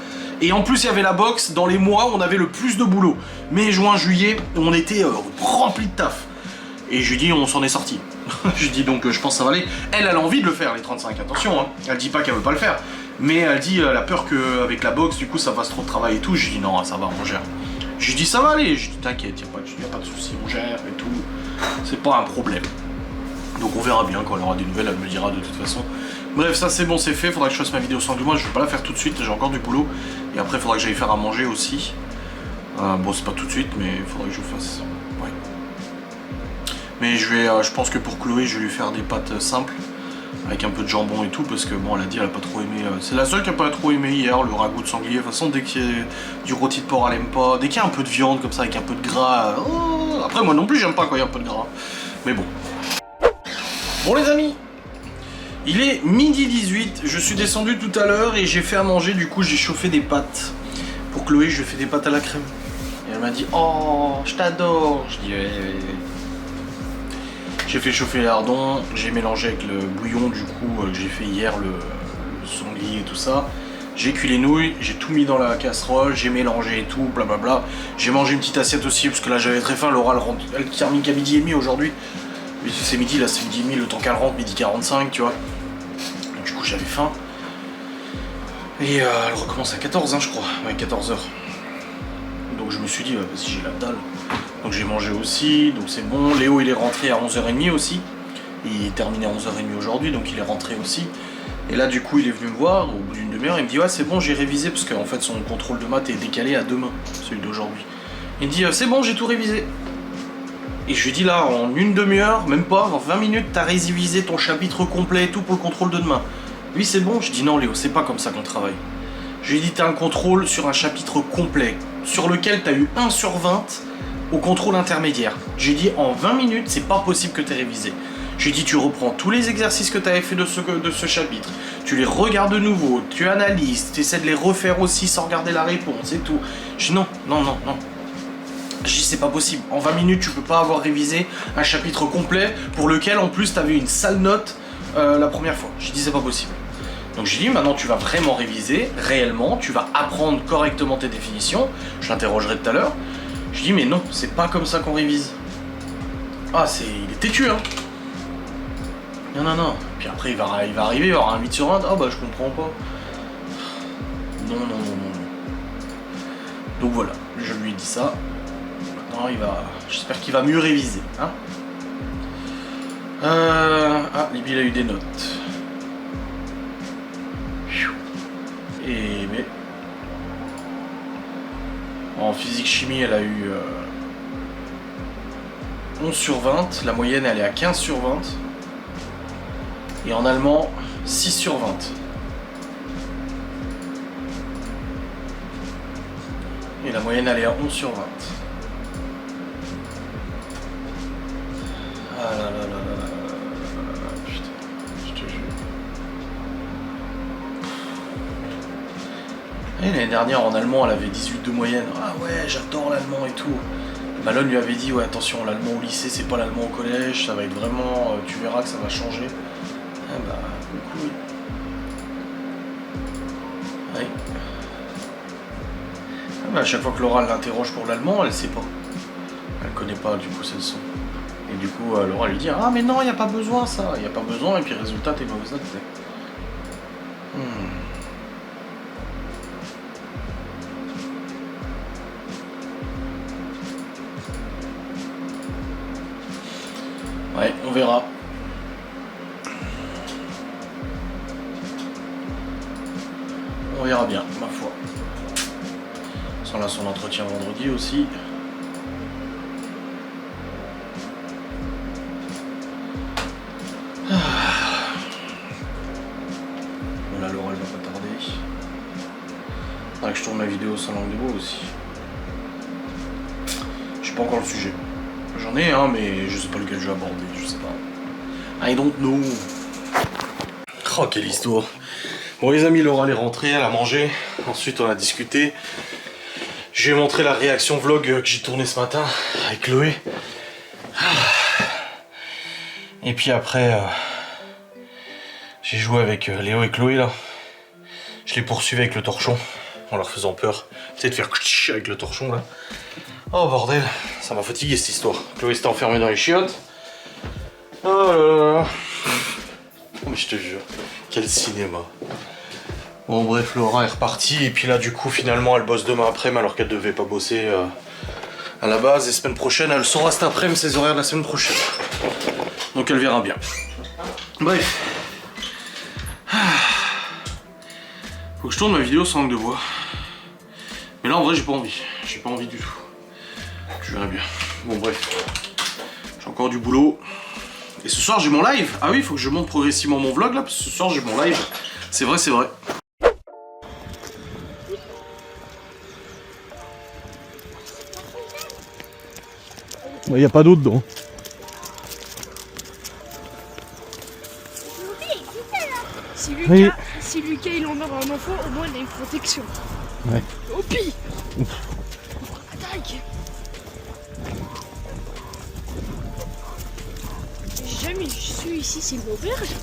Et en plus il y avait la boxe dans les mois où on avait le plus de boulot. Mai, juin, juillet, on était rempli de taf. Et je lui dis on s'en est sorti. Je lui dis donc je pense que ça va aller. Elle a envie de le faire les 35, attention hein. Elle dit pas qu'elle veut pas le faire. Mais elle dit elle a peur qu'avec la boxe du coup ça fasse trop de travail et tout. Je lui dis non ça va on gère. Je lui dis ça va aller. Je lui dis t'inquiète, y a pas de soucis, on gère et tout. C'est pas un problème. Donc on verra bien quand elle aura des nouvelles, elle me dira de toute façon. Bref, ça c'est bon, c'est fait. Faudra que je fasse ma vidéo sans du mois. Je vais pas la faire tout de suite, j'ai encore du boulot. Et après, il faudra que j'aille faire à manger aussi. Bon, c'est pas tout de suite, mais il faudra que je le fasse. Ouais. Mais je pense que pour Chloé, je vais lui faire des pâtes simples. Avec un peu de jambon et tout, parce que bon, elle a dit elle a pas trop aimé. C'est la seule qui a pas trop aimé hier, le ragoût de sanglier. De toute façon, dès qu'il y a du rôti de porc, elle aime pas. Dès qu'il y a un peu de viande comme ça, avec un peu de gras. Après, moi non plus, j'aime pas quand il y a un peu de gras. Mais bon. Bon, les amis. Il est midi 18, je suis descendu tout à l'heure et j'ai fait à manger, du coup j'ai chauffé des pâtes. Pour Chloé, je lui ai fait des pâtes à la crème. Et elle m'a dit oh, je t'adore. Je dis ouais. J'ai fait chauffer les lardons, j'ai mélangé avec le bouillon du coup que j'ai fait hier, le sanglier et tout ça. J'ai cuit les nouilles, j'ai tout mis dans la casserole, j'ai mélangé et tout, blablabla. J'ai mangé une petite assiette aussi parce que là j'avais très faim, Laura elle termine qu'à midi et demi aujourd'hui. Mais c'est midi, là c'est midi et demi, le temps qu'elle rentre, midi 45, tu vois. Donc du coup j'avais faim. Et elle recommence à 14, hein, je crois. Ouais, 14h. Donc je me suis dit, vas-y, j'ai la dalle. Donc j'ai mangé aussi, donc c'est bon. Léo il est rentré à 11h30 aussi. Il est terminé à 11h30 aujourd'hui, donc il est rentré aussi. Et là du coup il est venu me voir, au bout d'une demi-heure, il me dit ouais c'est bon j'ai révisé, parce qu'en fait son contrôle de maths est décalé à demain, celui d'aujourd'hui. Il me dit c'est bon j'ai tout révisé. Et je lui dis là, en une demi-heure, même pas, en 20 minutes, t'as révisé ton chapitre complet et tout pour le contrôle de demain. Lui c'est bon, je dis non Léo, c'est pas comme ça qu'on travaille. Je lui dis t'as un contrôle sur un chapitre complet, sur lequel t'as eu 1 sur 20 au contrôle intermédiaire. Je lui dis en 20 minutes, c'est pas possible que t'aies révisé. Je lui dis tu reprends tous les exercices que t'avais fait de ce chapitre, tu les regardes de nouveau, tu analyses, tu essaies de les refaire aussi sans regarder la réponse et tout. Je dis non. Je dis c'est pas possible, en 20 minutes tu peux pas avoir révisé un chapitre complet pour lequel en plus t'avais une sale note la première fois. Je dis c'est pas possible. Donc je dis maintenant tu vas vraiment réviser, réellement, tu vas apprendre correctement tes définitions, je l'interrogerai tout à l'heure. Je dis mais non, c'est pas comme ça qu'on révise. Ah il est têtu hein. Non. Puis après il va arriver, il va avoir un 8 sur 20, ah bah je comprends pas. Non. Donc voilà, je lui ai dit ça. J'espère qu'il va mieux réviser. Hein Libby a eu des notes. Mais en physique-chimie, elle a eu 11 sur 20. La moyenne, elle est à 15 sur 20. Et en allemand, 6 sur 20. Et la moyenne, elle est à 11 sur 20. Ah là, putain, je te jure. Et l'année dernière en allemand elle avait 18 de moyenne. Ah ouais j'adore l'allemand et tout. Malone lui avait dit ouais attention l'allemand au lycée c'est pas l'allemand au collège, ça va être vraiment, tu verras que ça va changer. Ah bah du coup oui. Ouais. Ah bah à chaque fois que Laura l'interroge pour l'allemand elle sait pas. Elle connaît pas du coup cette leçon. Et du coup, Laura lui dit ah mais non, il n'y a pas besoin ça, il n'y a pas besoin, et puis résultat, t'es pas besoin de ça. Ouais, on verra. On verra bien, ma foi. Sans là son entretien vendredi aussi. Voilà, Laura, elle va pas tarder. Faudrait que je tourne ma vidéo sans langue de bois aussi. Je sais pas encore le sujet. J'en ai un, mais je sais pas lequel je vais aborder, je sais pas. I don't know. Oh, quelle histoire. Bon, les amis, Laura elle est rentrée, elle a mangé. Ensuite, on a discuté. Je lui ai montré la réaction vlog que j'ai tourné ce matin avec Chloé. Et puis après, j'ai joué avec Léo et Chloé là. Je les poursuivais avec le torchon en leur faisant peur. Tu sais, de faire avec le torchon là. Oh bordel, ça m'a fatigué cette histoire. Chloé s'était enfermée dans les chiottes. Oh là là là. Mais je te jure, quel cinéma. Bon bref, Laura est repartie et puis là du coup finalement elle bosse demain après-midi alors qu'elle devait pas bosser à la base. Et semaine prochaine, elle saura cet après-midi ses horaires de la semaine prochaine. Donc elle verra bien. Bref. Faut que je tourne ma vidéo sans langue de bois. Mais là en vrai j'ai pas envie. J'ai pas envie du tout. Je verrai bien. Bon bref. J'ai encore du boulot. Et ce soir j'ai mon live. Ah oui, il faut que je monte progressivement mon vlog là, parce que ce soir j'ai mon live. C'est vrai, c'est vrai. Il n'y a pas d'eau dedans. Si Lucas il en aura un enfant, au moins il a une protection. Ouais. Au pire. Attaque. J'ai jamais su ici, c'est une auberge.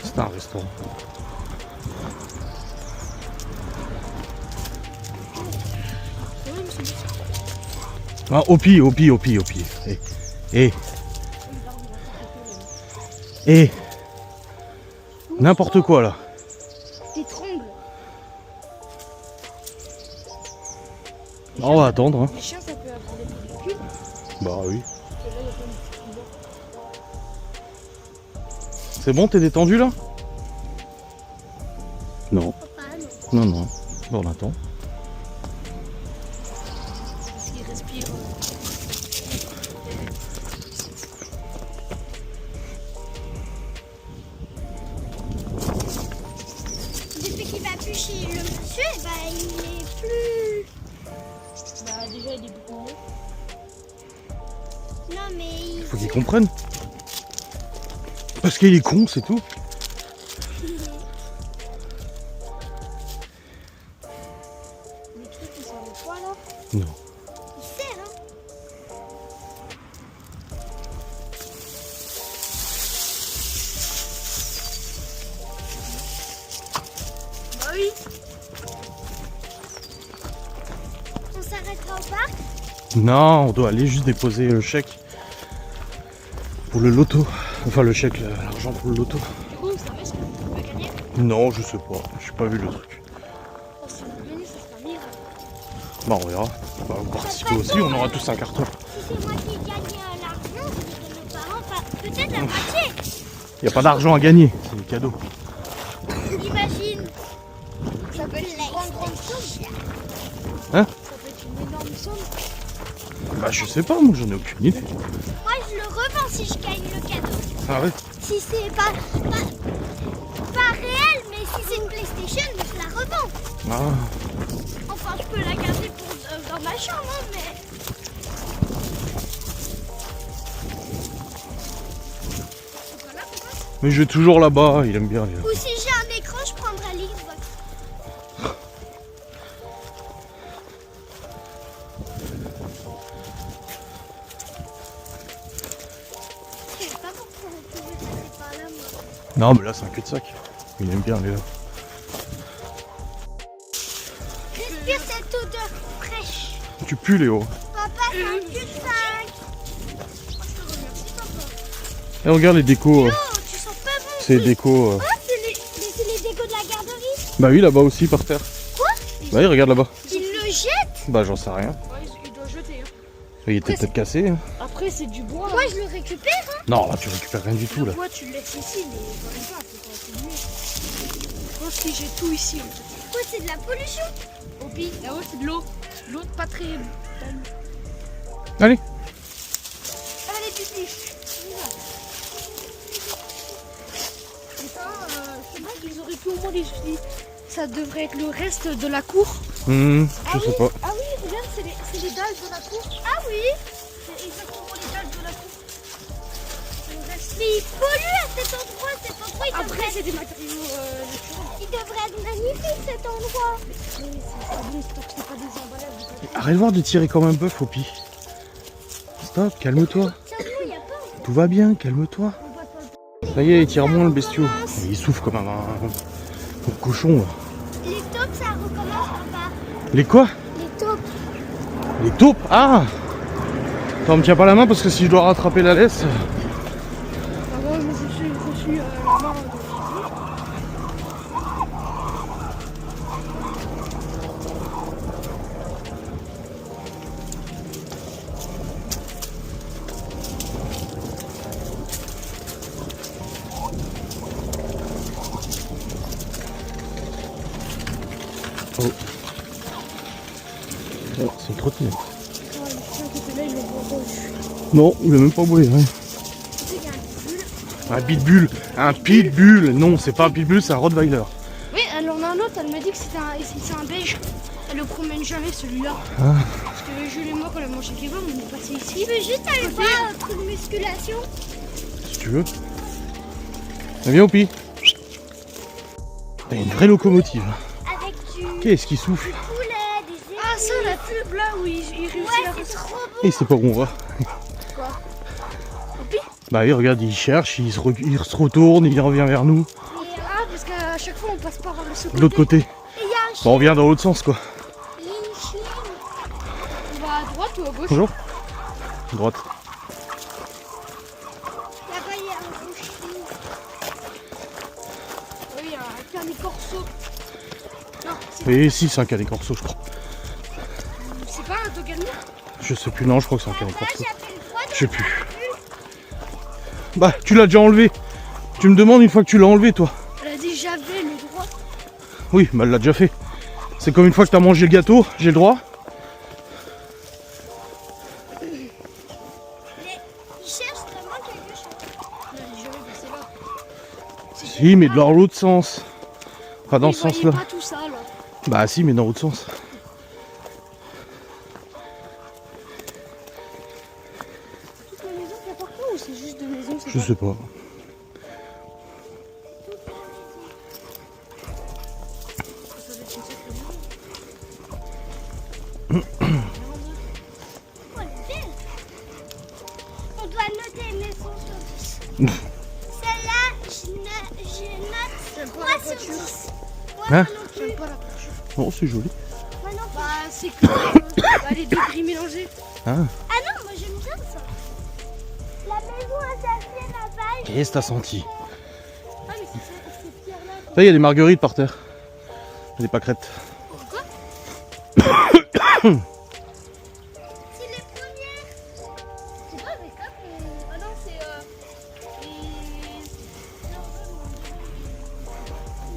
C'est un restaurant. Ah, Opi. N'importe quoi là. T'étrangles. On va attendre. Hein. Les chiens, ça peut avoir des pellicules. Bah oui. Parce que là, il y a plein de petits couloirs. C'est bon, t'es détendu là? Non. Papa, Non, non. non. Bon, on attend. S'il respire. Depuis qu'il va plus chez le monsieur, bah, il est plus... Bah, déjà, il est beaucoup mieux. Non, mais il... Faut qu'il comprenne. Parce qu'il est con, c'est tout. Les trucs qui sont les poids là. Non. Il sert, hein. Bah oui. On s'arrêtera au parc. Non, on doit aller juste déposer le chèque pour le loto. Enfin, le chèque, l'argent pour le loto. Du coup, ça va, on va gagner. Non, je sais pas. J'ai pas vu le truc. Oh, si on gagne, ça sera miracle. Bah, on verra. Bah, vous participez aussi, on aura tous un carton. Si c'est moi qui gagne l'argent, je vais donner aux parents, enfin, peut-être la moitié. Y a pas d'argent à gagner, c'est des cadeaux. Imagine. Ça peut être une grande somme. Hein? Ça peut être une énorme somme. Bah, je sais pas, moi j'en ai aucune idée. Moi, je le revends si je gagne le cadeau. Ah ouais? Si c'est pas réel, mais si c'est une PlayStation, je la revends. Ah, Enfin, je peux la garder dans ma chambre, hein, mais... Voilà, papa. mais je vais toujours là-bas, il aime bien. Ou si j'ai un écran, je prendrai l'Xbox. Je sais pas pourquoi on pouvait passer par là, moi. Non, mais là c'est un cul-de-sac. Il aime bien, là. Respire cette odeur fraîche. Tu pues, Léo. Papa, c'est un cul-de-sac. Je te remercie, papa. Et regarde les décos. Oh, tu sens pas bon. C'est les décos. Oh, c'est les décos de la garderie. Bah oui, là-bas aussi par terre. Quoi? Bah oui, regarde là-bas. Ils le jettent. Bah j'en sais rien. Ouais, il doit jeter. Hein. Il était peut-être cassé. Hein. Après, c'est du bois. Moi, je le récupère. Hein. Non, là tu récupères rien du tout Le là. bois, tu le laisses ici, mais dans les pas, faut continuer. Je pense que j'ai tout ici. En fait. Quoi, c'est de la pollution. Au pire, là-haut, c'est de l'eau. L'eau pas très. Allez. Allez, pipi. Et ça, je sais pas qu'ils auraient pu au moins les utiliser. Ça devrait être le reste de la cour. Je sais pas. Ah oui, regarde, c'est les dalles de la cour. Ah oui. C'est exactement les dalles de la cour. Mais il pollue à cet endroit. Cet endroit, il Après, devrait, c'est des matériaux naturels. il devrait être magnifique cet endroit. Oui, c'est bon, stop, c'est pas des emballages. Arrête voir de tirer comme un bœuf, Poppy. Stop, calme-toi. Sérieusement, il n'y a pas. Tout va bien, calme-toi. Ça y est, il tire moins le bestiau. Il souffle comme un cochon là. Les taupes, ça recommence, papa. Les quoi? Les taupes. Les taupes? Ah! Attends, me tiens pas la main parce que si je dois rattraper la laisse. Ah ouais, moi je suis la main de Oh. Oh, c'est une trottinette. Ouais, là, il le voit Non, il a même pas bougé. Hein. Un pitbull. Un pitbull. Non, c'est pas un pitbull, c'est un Rottweiler. Oui, elle en a un autre, elle m'a dit que c'était un beige. Elle le promène jamais celui-là. Ah. Parce que Jules et moi, quand on a mangé kebab, on est passé ici. Tu veux juste aller voir un truc de musculation? Si tu veux. Viens au pi. T'as une vraie locomotive. Avec du Qu'est-ce qui souffle? poulet, des Ah, ça, la pub là où il réussit Ouais, à c'est trop beau. Et c'est pas où on va. Quoi? Bah oui, regarde, il cherche, il se retourne, il revient vers nous. Ah, parce qu'à chaque fois, on passe par ce côté. De l'autre côté. Et il y a un chien. On revient dans l'autre sens quoi. Il y a une chienne. On va à droite ou à gauche? Bonjour. Droite. Là-bas, il y a un gros chien. Oui, il y a un canicorso. Non, Et si, c'est un canet corso, je crois. c'est pas un Togami. Je sais plus, non, je crois que c'est un canet Là, corso. j'appelle quoi Je sais plus. Bah, tu l'as déjà enlevé. Tu me demandes une fois que tu l'as enlevé, toi. Elle a dit j'avais le droit. Oui, bah elle l'a déjà fait. C'est comme une fois que t'as mangé le gâteau, j'ai le droit. Il cherche vraiment quelque chose. Elle a dit jamais passé là. Si, mais dans l'autre sens. Pas dans ce voyait sens-là. pas tout ça là. Bah si, mais dans l'autre sens. Toute la maison qu'il y a partout ou c'est juste de maison? Je sais pas. Ça doit être une sacrée maison. Oh, elle est belle. On doit noter les maisons sur 10. Celle-là, je note 3 sur 10. Ouais, Hein? moi non plus. J'aime pas la peinture. Oh, c'est joli. Moi non plus. Bah, c'est que les deux gris mélangés. Ah. Ah non, moi j'aime bien ça. La maison à sa fille là-bas. Qu'est-ce que t'as senti? Ah, mais c'est ces pierres-là. Là, il y a des marguerites par terre. Des pâquerettes. C'est les premières. C'est pas avec ça qu'on. Ah non, c'est.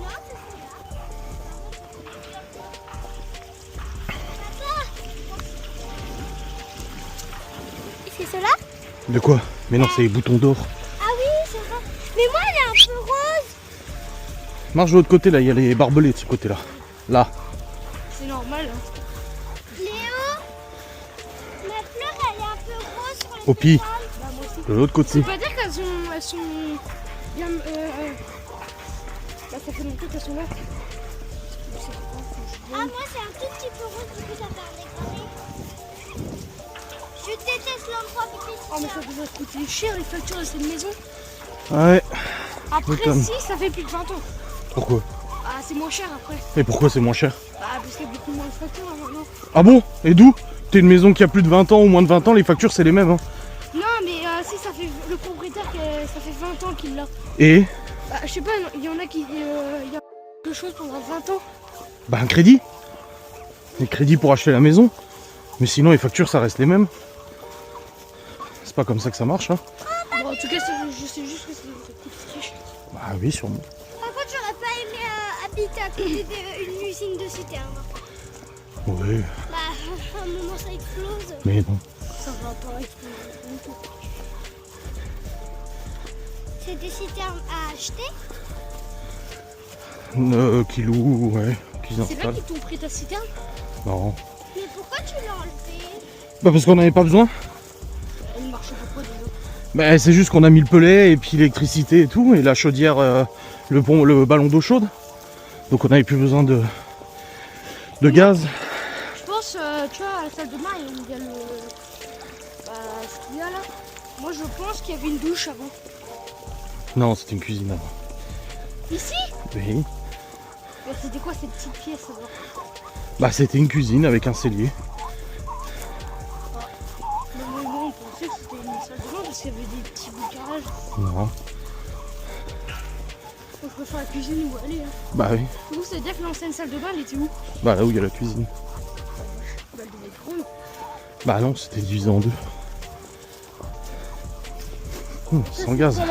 Non, c'est celle-là. C'est celle-là? De quoi? Mais non, c'est les boutons d'or. Ah oui, c'est vrai. Mais moi, elle est un peu rose. Marche de l'autre côté, là, il y a les barbelés de ce côté-là. Là. C'est normal. Hein. Léo, ma fleur, elle est un peu rose sur les Poppy. pétales. Bah, moi aussi. De l'autre côté. Ça veut pas dire qu'elles sont bien. Bah, ça fait longtemps qu'elles sont là. Ah, moi, c'est un tout petit peu rose, du coup, ça fait un décoré. Je déteste l'endroit pipi. Oh, mais ça devrait coûter cher les factures de cette maison. Ouais. Après, m'étonnes. si, ça fait plus de 20 ans. Pourquoi? Ah, c'est moins cher après. Et pourquoi c'est moins cher? Bah, parce qu'il y a beaucoup moins de factures hein, maintenant. Ah bon? Et d'où? T'es une maison qui a plus de 20 ans ou moins de 20 ans, les factures c'est les mêmes. Hein. Non, mais si, ça fait le propriétaire, ça fait 20 ans qu'il l'a. Et Bah, je sais pas, il y en a qui. Il y a quelque chose pendant 20 ans. bah un crédit. Les crédits pour acheter la maison. Mais sinon les factures ça reste les mêmes. C'est pas comme ça que ça marche hein. Bon, en tout cas, je sais juste que ça coûte très cher. Bah oui sûrement. Par contre, j'aurais pas aimé habiter à côté d'une usine de citerne. Oui. Bah, à un moment ça explose. Mais non. Ça va pas exploser. C'est des citernes à acheter. Qui louent, ouais. Qu'ils C'est là installent. qu'ils t'ont pris ta citerne? Non. Mais pourquoi tu l'as enlevé? Bah parce qu'on n'avait pas besoin. Elle marchait pas quoi déjà? Bah c'est juste qu'on a mis le pelet et puis l'électricité et tout. Et la chaudière, le ballon d'eau chaude. Donc on n'avait plus besoin de gaz. Je pense, tu vois, à la salle de bain, il y a le. Bah, ce qu'il y a là. Moi, je pense qu'il y avait une douche avant. Non, c'était une cuisine avant. Ici? Oui. Mais c'était quoi ces petites pièces alors? Bah c'était une cuisine avec un cellier. Mais moi, on pensait que c'était une salle de bain parce qu'il y avait des petits bouts de garage. Non. Donc, je préfère la cuisine où aller. Hein. Bah oui. Du coup, ça veut dire que l'ancienne salle de bain, elle était où? Bah là où il y a la cuisine. Bah, elle devait être ronde. Bah non, c'était divisé en deux. Sans gaz.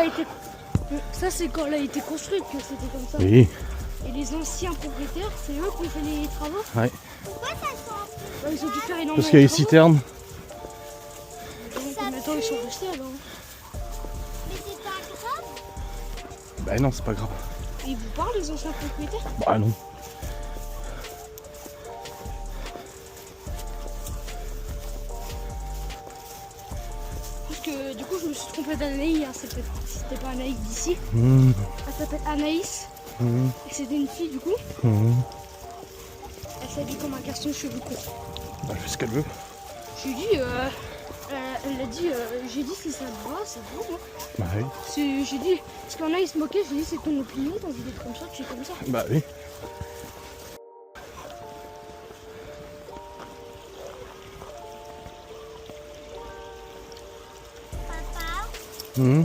Ça, c'est quand elle a été construite que c'était comme ça. Oui. Et les anciens propriétaires, c'est eux qui ont fait les travaux. Ouais. Pourquoi ça sent? Bah, ils ont dû faire énormément Parce qu'il y a les de travaux. citernes. Donc, combien de temps ils sont restés alors? Mais c'est pas grave. Bah non, c'est pas grave. Et ils vous parlent, les anciens propriétaires? Bah non. Parce que du coup, je me suis trompée d'Anaïs. Hein. C'était pas Anaïs d'ici. Mmh, Elle s'appelle Anaïs. mmh, Et c'était une fille du coup. mmh. Elle s'habille comme un garçon de cheveux courts. Bah elle fait ce qu'elle veut. Je lui ai dit, elle a dit, j'ai dit si ça te va, c'est bon. Hein. Bah oui. J'ai dit, parce qu'en a il se moquait, j'ai dit c'est ton opinion, t'as envie d'être comme ça, tu es comme ça. Bah oui. Papa, Mmh.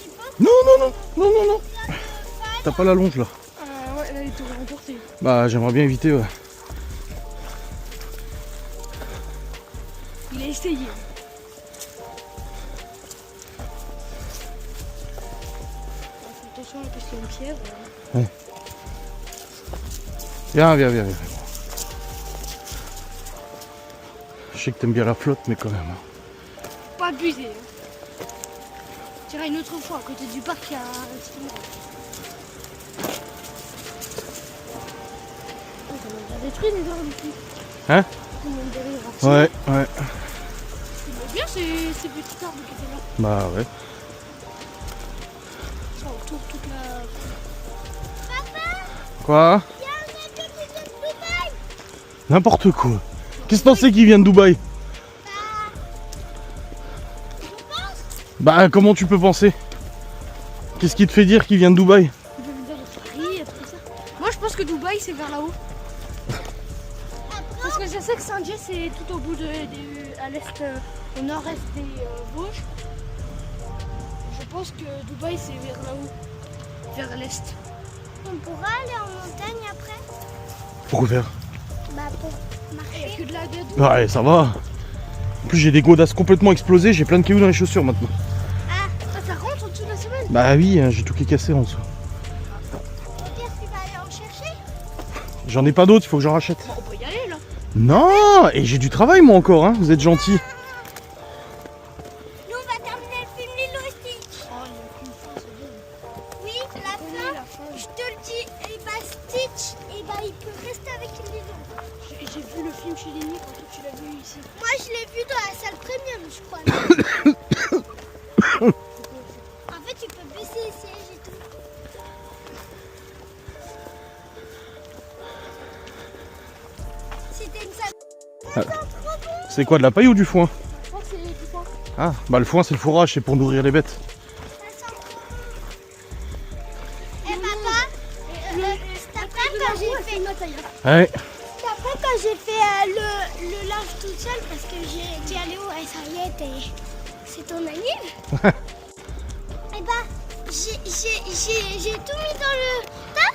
tu penses Non, non, non, non, non, non. T'as pas la longe là. Ouais, elle a été remportée. Bah j'aimerais bien éviter, ouais. Il a essayé. Attention parce qu'il y a une pierre. Viens, viens, viens, viens. Je sais que t'aimes bien la flotte, mais quand même. Pas abusé. Hein. Tu iras une autre fois à côté du parc, il y a. Oh, ça m'a déjà détruit les arbres ici. Hein? Tout le monde derrière. Ouais, ouais. C'est bien ces petits arbres qui étaient là. Bah ouais. Ça autour toute la. Quoi? il y a un mec qui vient de Dubaï? N'importe quoi. Qu'est-ce que t'en sais qu'il vient de Dubaï? Bah comment tu peux penser? Qu'est-ce qui te fait dire qu'il vient de Dubaï? Ils peuvent dire de Paris, tout ça. Moi je pense que Dubaï c'est vers là-haut. Parce que je sais que Saint-Dié c'est tout au bout à l'est, au nord-est des Vosges. Je pense que Dubaï c'est vers là-haut, vers l'est. On pourra aller en montagne après? Pour faire. Bah pour Il n'y a marcher. que de la gueule. Ouais, ça va. En plus j'ai des godasses complètement explosées, j'ai plein de cailloux dans les chaussures maintenant. Ah, ça rentre en dessous de la semaine. Bah oui, hein, j'ai tout qui est cassé en dessous. Qu'est-ce que tu vas aller en chercher? J'en ai pas d'autres, il faut que j'en rachète. Bon, on peut y aller là. Non, et j'ai du travail moi encore, hein. Vous êtes gentils. Nous on va terminer le film Lilo et Stitch. Oh, il y a qu'une fin, c'est bien. Oui, la fin. La fin. Je te le dis, et bah Stitch, et bah il peut rester avec Lilo. J'ai vu le film chez Lenny quand toi, tu l'as vu ici. Moi je l'ai vu dans la salle premium, je crois. En fait, tu peux baisser les sièges et tout. C'était une salle. Ah. Ça sent trop bon. C'est quoi, de la paille ou du foin? Je crois que c'est du foin. Ah, bah le foin c'est le fourrage, c'est pour nourrir les bêtes. Ça sent trop bon. Et papa, cet après quand j'ai fait, Ouais. cet après quand j'ai fait le linge toute seule parce que j'ai dit allez au SAIET et c'est ton anniv. Et bah, j'ai tout mis dans le tas.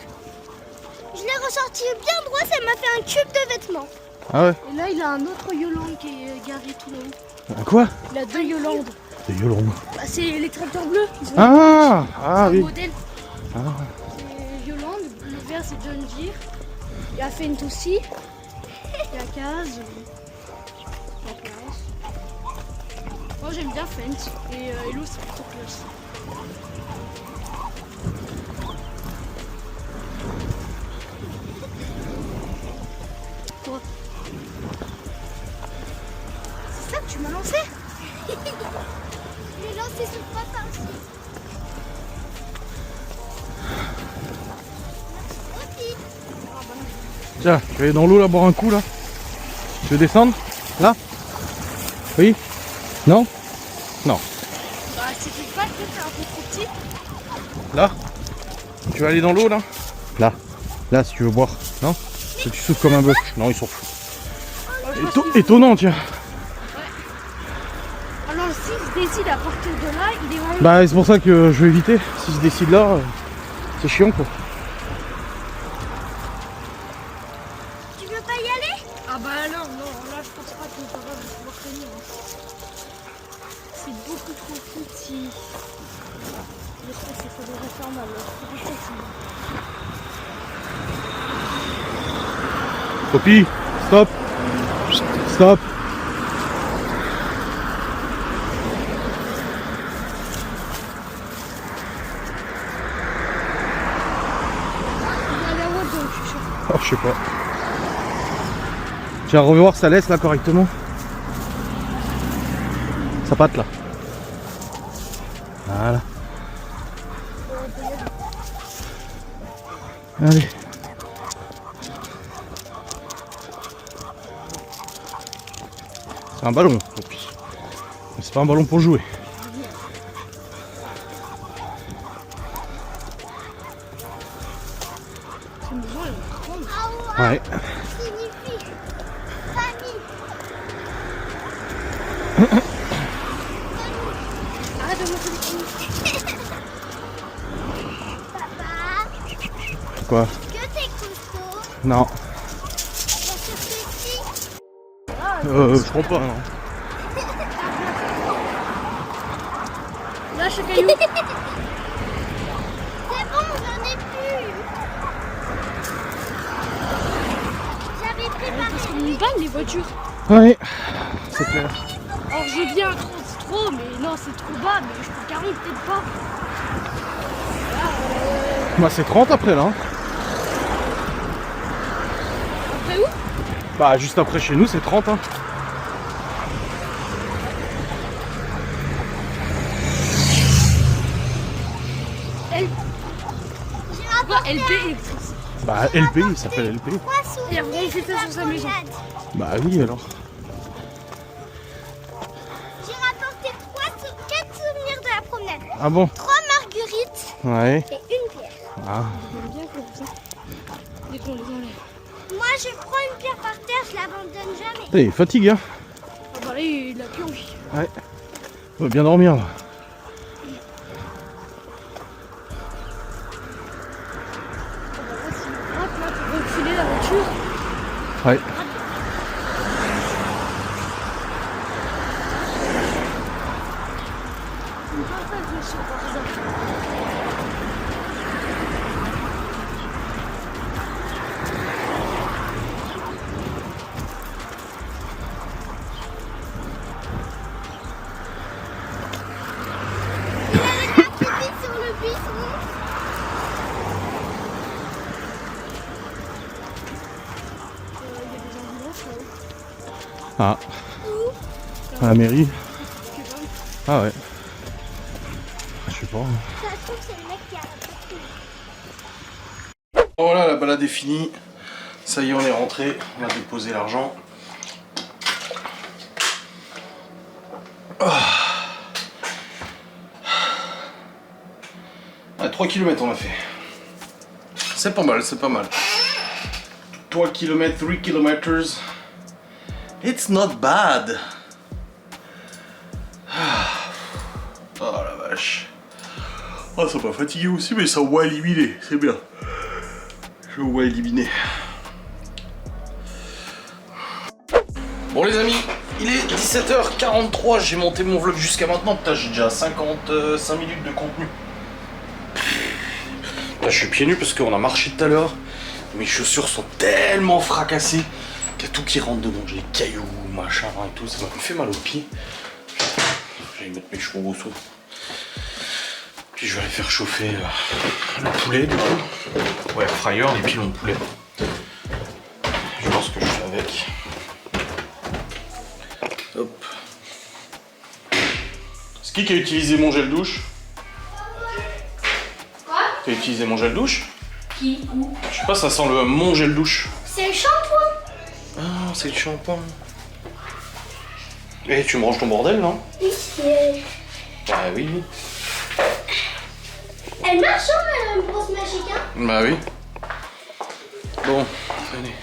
Je l'ai ressorti bien droit, ça m'a fait un tube de vêtements. Ah ouais. Et là, il a un autre Yolande qui est garé tout là-haut. Ah, quoi? Il a 2 Yolandes. Des Yolande. Bah, c'est les tracteurs bleus. Ils ont Ah, un oui. modèle. Ah. C'est Yolande, le vert c'est John Deere. Il y a Fendt aussi. Il y a Caz. Moi j'aime bien Fendt. Et Hello c'est plutôt classe. Toi. C'est ça que tu m'as lancé. Je l'ai lancé sur le papa aussi. Aussi. Tiens, je vais aller dans l'eau là boire un coup là. Tu veux descendre? Là? Oui? Non? Non. Bah c'était pas peut-être un peu trop petit. Là? Tu veux aller dans l'eau là? Là. Là si tu veux boire. Non? Que tu souffles comme un bœuf. Non, il s'en fout. Étonnant, tiens. Alors s'il se décide à partir de là, il est vraiment... Bah c'est pour ça que je vais éviter. Si je décide là, c'est chiant quoi. Tu veux pas y aller? Ah bah non, là je pense pas que mon papa va pouvoir tenir. C'est beaucoup trop petit. J'espère qu'il faudrait faire mal. C'est pas facile. Poppy, stop. Stop. Il va aller à Waldo, je suis sûr. Oh, je sais pas. Tu vas revoir ça laisse là correctement. Ça patte là. Voilà. Allez. C'est un ballon. C'est pas un ballon pour jouer. C'est une maison, elle va prendre. Ouais. Signifie famille. Arrête de monter les pieds. Papa, Quoi? est-ce que t'es costaud? Non. Parce que ceci, Je crois pas, non. Lâche le caillou. c'est bon, j'en ai plus. J'avais Parce préparé qu'on nous balle les voitures. Ouais. C'est clair. Alors je veux bien 30 c'est trop, mais non c'est trop bas, mais je peux 40 peut-être pas. Bah c'est 30 après là. Hein. Après où? Bah juste après chez nous c'est 30 hein. J'ai Quoi rapporté LP électrique. Bah LP, il s'appelle LP. 3 Et après, il fait souvenirs ça de sur la sa maison. promenade. Bah oui alors. J'ai rapporté 4 souvenirs de la promenade. Ah bon? 3 marguerites Ouais. et une pierre. Ah. J'aime bien comme ça. Dès qu'on les enlève. Moi, je prends une pierre par terre, je l'abandonne jamais. T'es fatigué hein. Ah bah là il a plus envie. Ouais. On va bien dormir là. Ah bah là s'il gratte là pour reculer la voiture. Ouais. C'est une partage de ce bordel. Pipi sur le buisson. Il y a des ambulances là-haut. Ah. À la mairie. Tu vois. Ah ouais. Je sais pas. Ça se trouve, c'est le mec qui a rapporté. Voilà, la balade est finie. Ça y est, on est rentré. On a déposé l'argent. Ah, 3 km on a fait. C'est pas mal, c'est pas mal. 3 km, 3 km. It's not bad. Ah, ça m'a fatigué aussi, mais ça m'a éliminé, c'est bien. Je vois éliminé. Bon les amis, il est 17h43, j'ai monté mon vlog jusqu'à maintenant. Putain, j'ai déjà 55 minutes de contenu. Là, je suis pieds nus parce qu'on a marché tout à l'heure. Mes chaussures sont tellement fracassées qu'il y a tout qui rentre dedans. J'ai des cailloux, machin et tout. Ça m'a fait mal aux pieds. Je vais mettre mes chevaux au saut. Puis je vais aller faire chauffer le poulet du coup. Ouais, fryer, les pilons de poulet. Je vais voir ce que je fais avec. Hop. C'est qui a utilisé mon gel douche? Quoi? Tu as utilisé mon gel douche? Qui? Où? Je sais pas, ça sent le mon gel douche. C'est le shampoing. Ah, c'est le shampoing. Eh, tu me ranges ton bordel, non? Ici. Bah oui. Elle marche, hein, une brosse magique, hein? Bah oui. Bon, allez.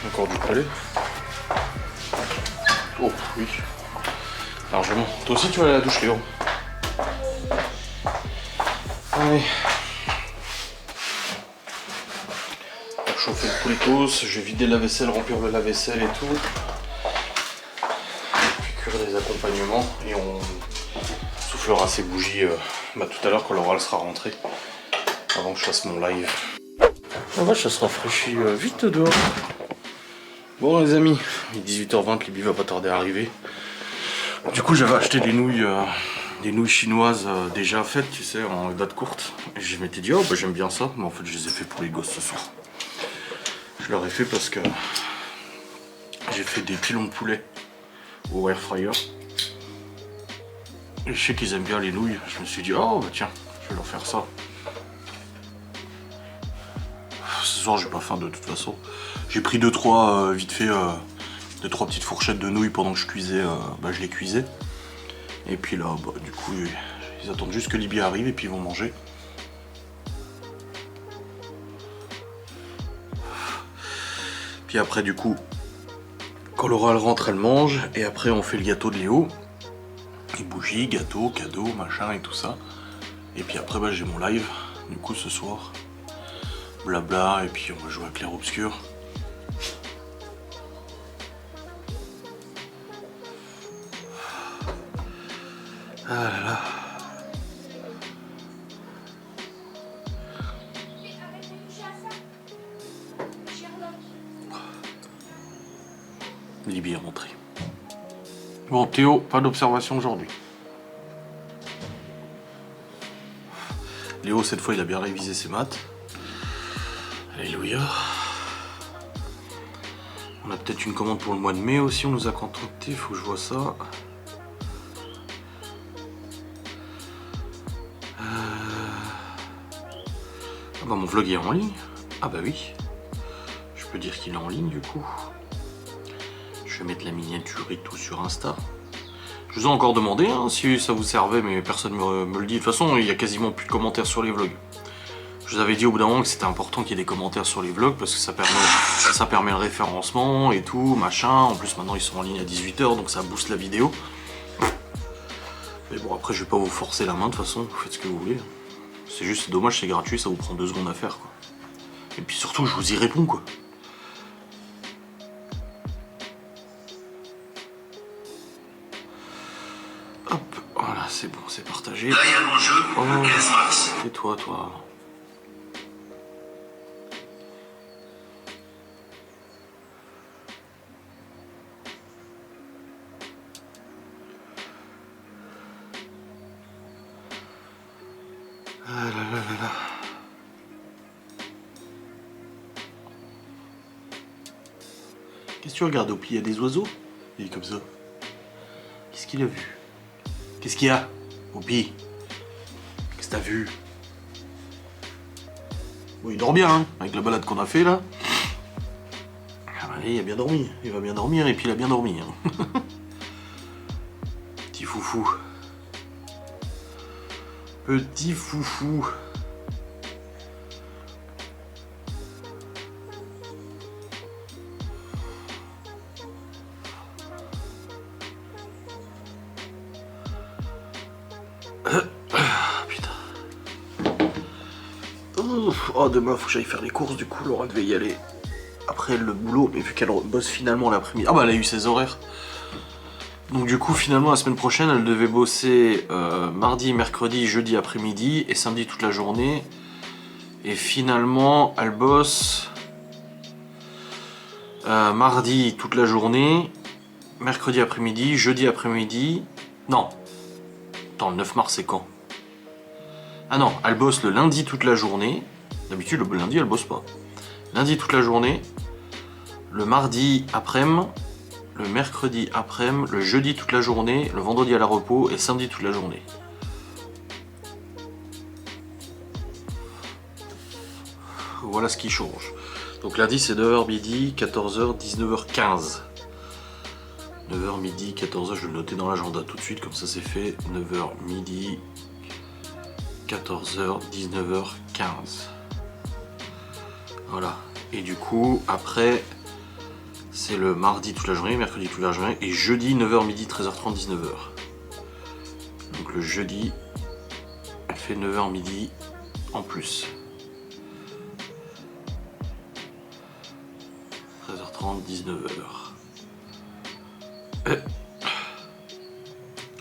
Encore du poulet. Oh, oui. Largement. Toi aussi, tu vas aller à la douche, Léo. Allez. Pour chauffer le pouletos, je vais vider la vaisselle, remplir le lave-vaisselle et tout. Puis cuire des accompagnements et on soufflera ces bougies tout à l'heure quand Laura sera rentrée. Avant que je fasse mon live. La vache, ça se rafraîchit vite dehors. Bon les amis, il est 18h20, Libby va pas tarder à arriver. Du coup j'avais acheté des nouilles chinoises déjà faites, tu sais, en date courte. Et je m'étais dit, oh bah j'aime bien ça, mais en fait je les ai fait pour les gosses ce soir. Je leur ai fait parce que j'ai fait des pilons de poulet au air fryer. Et je sais qu'ils aiment bien les nouilles, je me suis dit, oh bah tiens, je vais leur faire ça. Ce soir j'ai pas faim de toute façon. J'ai pris 2-3 vite fait 2-3 petites fourchettes de nouilles pendant que je cuisais, je les cuisais. Et puis là du coup ils attendent juste que Libby arrive et puis ils vont manger. Puis après du coup quand Laura elle rentre elle mange et après on fait le gâteau de Léo. Et bougies, gâteau, cadeau, machin et tout ça. Et puis après j'ai mon live du coup ce soir. Blabla et puis on va jouer à clair obscur. Ah là là. Libby est rentrée. Bon Théo, pas d'observation aujourd'hui. Léo cette fois il a bien révisé ses maths. Alléluia. On a peut-être une commande pour le mois de mai aussi, on nous a contacté, faut que je vois ça. Ah bah mon vlog est en ligne. Ah bah oui. Je peux dire qu'il est en ligne du coup. Je vais mettre la miniature et tout sur Insta. Je vous ai encore demandé hein, si ça vous servait, mais personne me le dit. De toute façon, il y a quasiment plus de commentaires sur les vlogs. Je vous avais dit au bout d'un moment que c'était important qu'il y ait des commentaires sur les vlogs parce que ça permet le référencement et tout, machin. En plus maintenant ils sont en ligne à 18h donc ça booste la vidéo. Mais bon après je vais pas vous forcer la main de toute façon, vous faites ce que vous voulez. C'est juste dommage, c'est gratuit, ça vous prend 2 secondes à faire quoi. Et puis surtout je vous y réponds quoi. Hop, voilà c'est bon, c'est partagé. Là il y a l'enjeu, Oh, 15 mars. c'est toi. Ah là là là là. Qu'est-ce que tu regardes au pied? Il y a des oiseaux? Il est comme ça. Qu'est-ce qu'il a vu? Qu'est-ce qu'il y a au pied? Qu'est-ce que t'as vu? Bon, il dort bien, hein, avec la balade qu'on a fait là. Ah bah, il a bien dormi. Il va bien dormir et puis il a bien dormi. Hein. Petit foufou. Petit foufou. Ouf. Oh, demain, faut que j'aille faire les courses, du coup, Laura devait y aller après le boulot, mais vu qu'elle bosse finalement l'après-midi. Ah bah, elle a eu ses horaires. Donc du coup, finalement, la semaine prochaine, elle devait bosser mardi, mercredi, jeudi après-midi et samedi toute la journée. Et finalement, elle bosse mardi toute la journée, mercredi après-midi, jeudi après-midi. Non. Attends, le 9 mars, c'est quand? Ah non, elle bosse le lundi toute la journée. D'habitude, le lundi, elle bosse pas. Lundi toute la journée, le mardi après-midi, le mercredi après-midi, le jeudi toute la journée, le vendredi à la repos et samedi toute la journée. Voilà ce qui change. Donc lundi c'est 9h midi, 14h, 19h15. 9h midi, 14h, je vais le noter dans l'agenda tout de suite, comme ça c'est fait. 9h midi, 14h, 19h15. Voilà. Et du coup, après, c'est le mardi toute la journée, mercredi toute la journée, et jeudi 9h midi, 13h30, 19h. Donc le jeudi, elle fait 9h midi en plus. 13h30, 19h.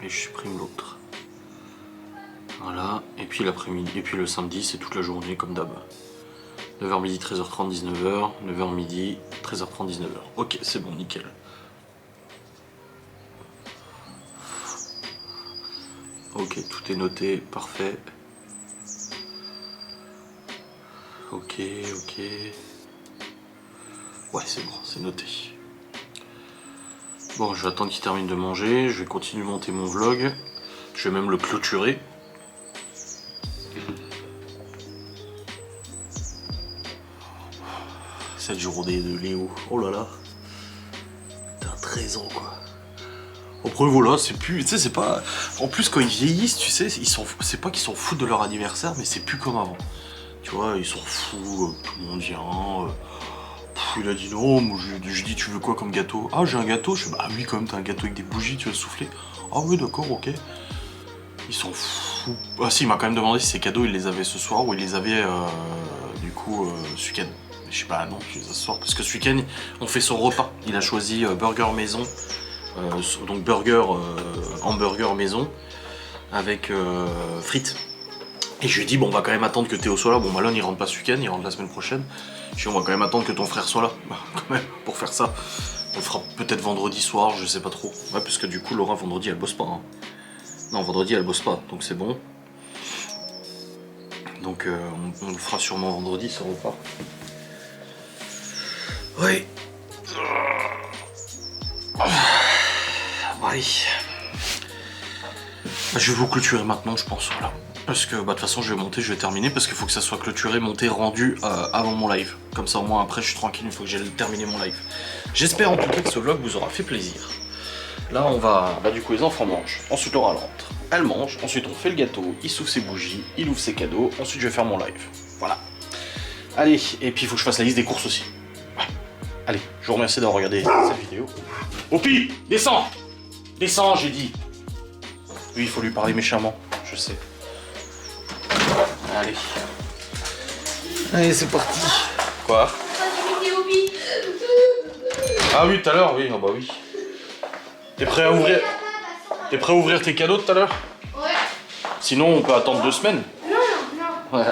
Et je supprime l'autre. Voilà, et puis l'après-midi, et puis le samedi, c'est toute la journée comme d'hab. 9h midi, 13h30, 19h, 9h midi, 13h30, 19h. Ok, c'est bon, nickel. Ok, tout est noté, parfait. Ok. Ouais, c'est bon, c'est noté. Bon, je vais attendre qu'il termine de manger, je vais continuer de monter mon vlog. Je vais même le clôturer. Cette journée de Léo, oh là là. T'as 13 ans quoi. Après voilà, c'est plus, tu sais, c'est pas... En plus quand ils vieillissent, tu sais, c'est pas qu'ils s'en foutent de leur anniversaire, mais c'est plus comme avant. Tu vois, ils s'en foutent, tout le monde vient. Il a dit non, moi je dis tu veux quoi comme gâteau? Ah j'ai un gâteau, je fais bah oui quand même t'as un gâteau avec des bougies, tu vas souffler. Ah oui d'accord, ok. Ils s'en foutent. Ah si, il m'a quand même demandé si ces cadeaux il les avait ce soir ou il les avait du coup ce week-end. Je sais pas, non, je les ai ce soir parce que ce week-end on fait son repas. Il a choisi burger maison, donc burger, hamburger maison avec frites. Et je lui ai dit bon on va quand même attendre que Théo soit là. Bon Malone il rentre pas ce week-end, il rentre la semaine prochaine. Je dis on va quand même attendre que ton frère soit là, quand même, pour faire ça. On le fera peut-être vendredi soir, je sais pas trop. Ouais, parce que du coup, Laura, vendredi, elle bosse pas. Hein. Non, vendredi, elle bosse pas, donc c'est bon. Donc on le fera sûrement vendredi, ce repas. Oui. Ouais. Je vais vous clôturer maintenant, je pense, voilà. Parce que bah, de toute façon je vais monter, je vais terminer parce qu'il faut que ça soit clôturé, monté, rendu avant mon live. Comme ça au moins après je suis tranquille une fois que j'ai terminé mon live. J'espère en tout cas que ce vlog vous aura fait plaisir. Là on va, bah du coup les enfants mangent, ensuite Laura rentre, elle mange, ensuite on fait le gâteau, il souffle ses bougies, il ouvre ses cadeaux, ensuite je vais faire mon live. Voilà. Allez, et puis il faut que je fasse la liste des courses aussi. Ouais. Allez, je vous remercie d'avoir regardé cette vidéo. Opi, descends. Descends j'ai dit. Oui il faut lui parler méchamment, je sais. Allez. Allez, c'est parti. Quoi? Ah oui, tout à l'heure, oui. Oh bah oui. T'es prêt à ouvrir? T'es prêt à ouvrir tes cadeaux tout à l'heure? Ouais. Sinon, on peut attendre 2 semaines. Non. Ouais.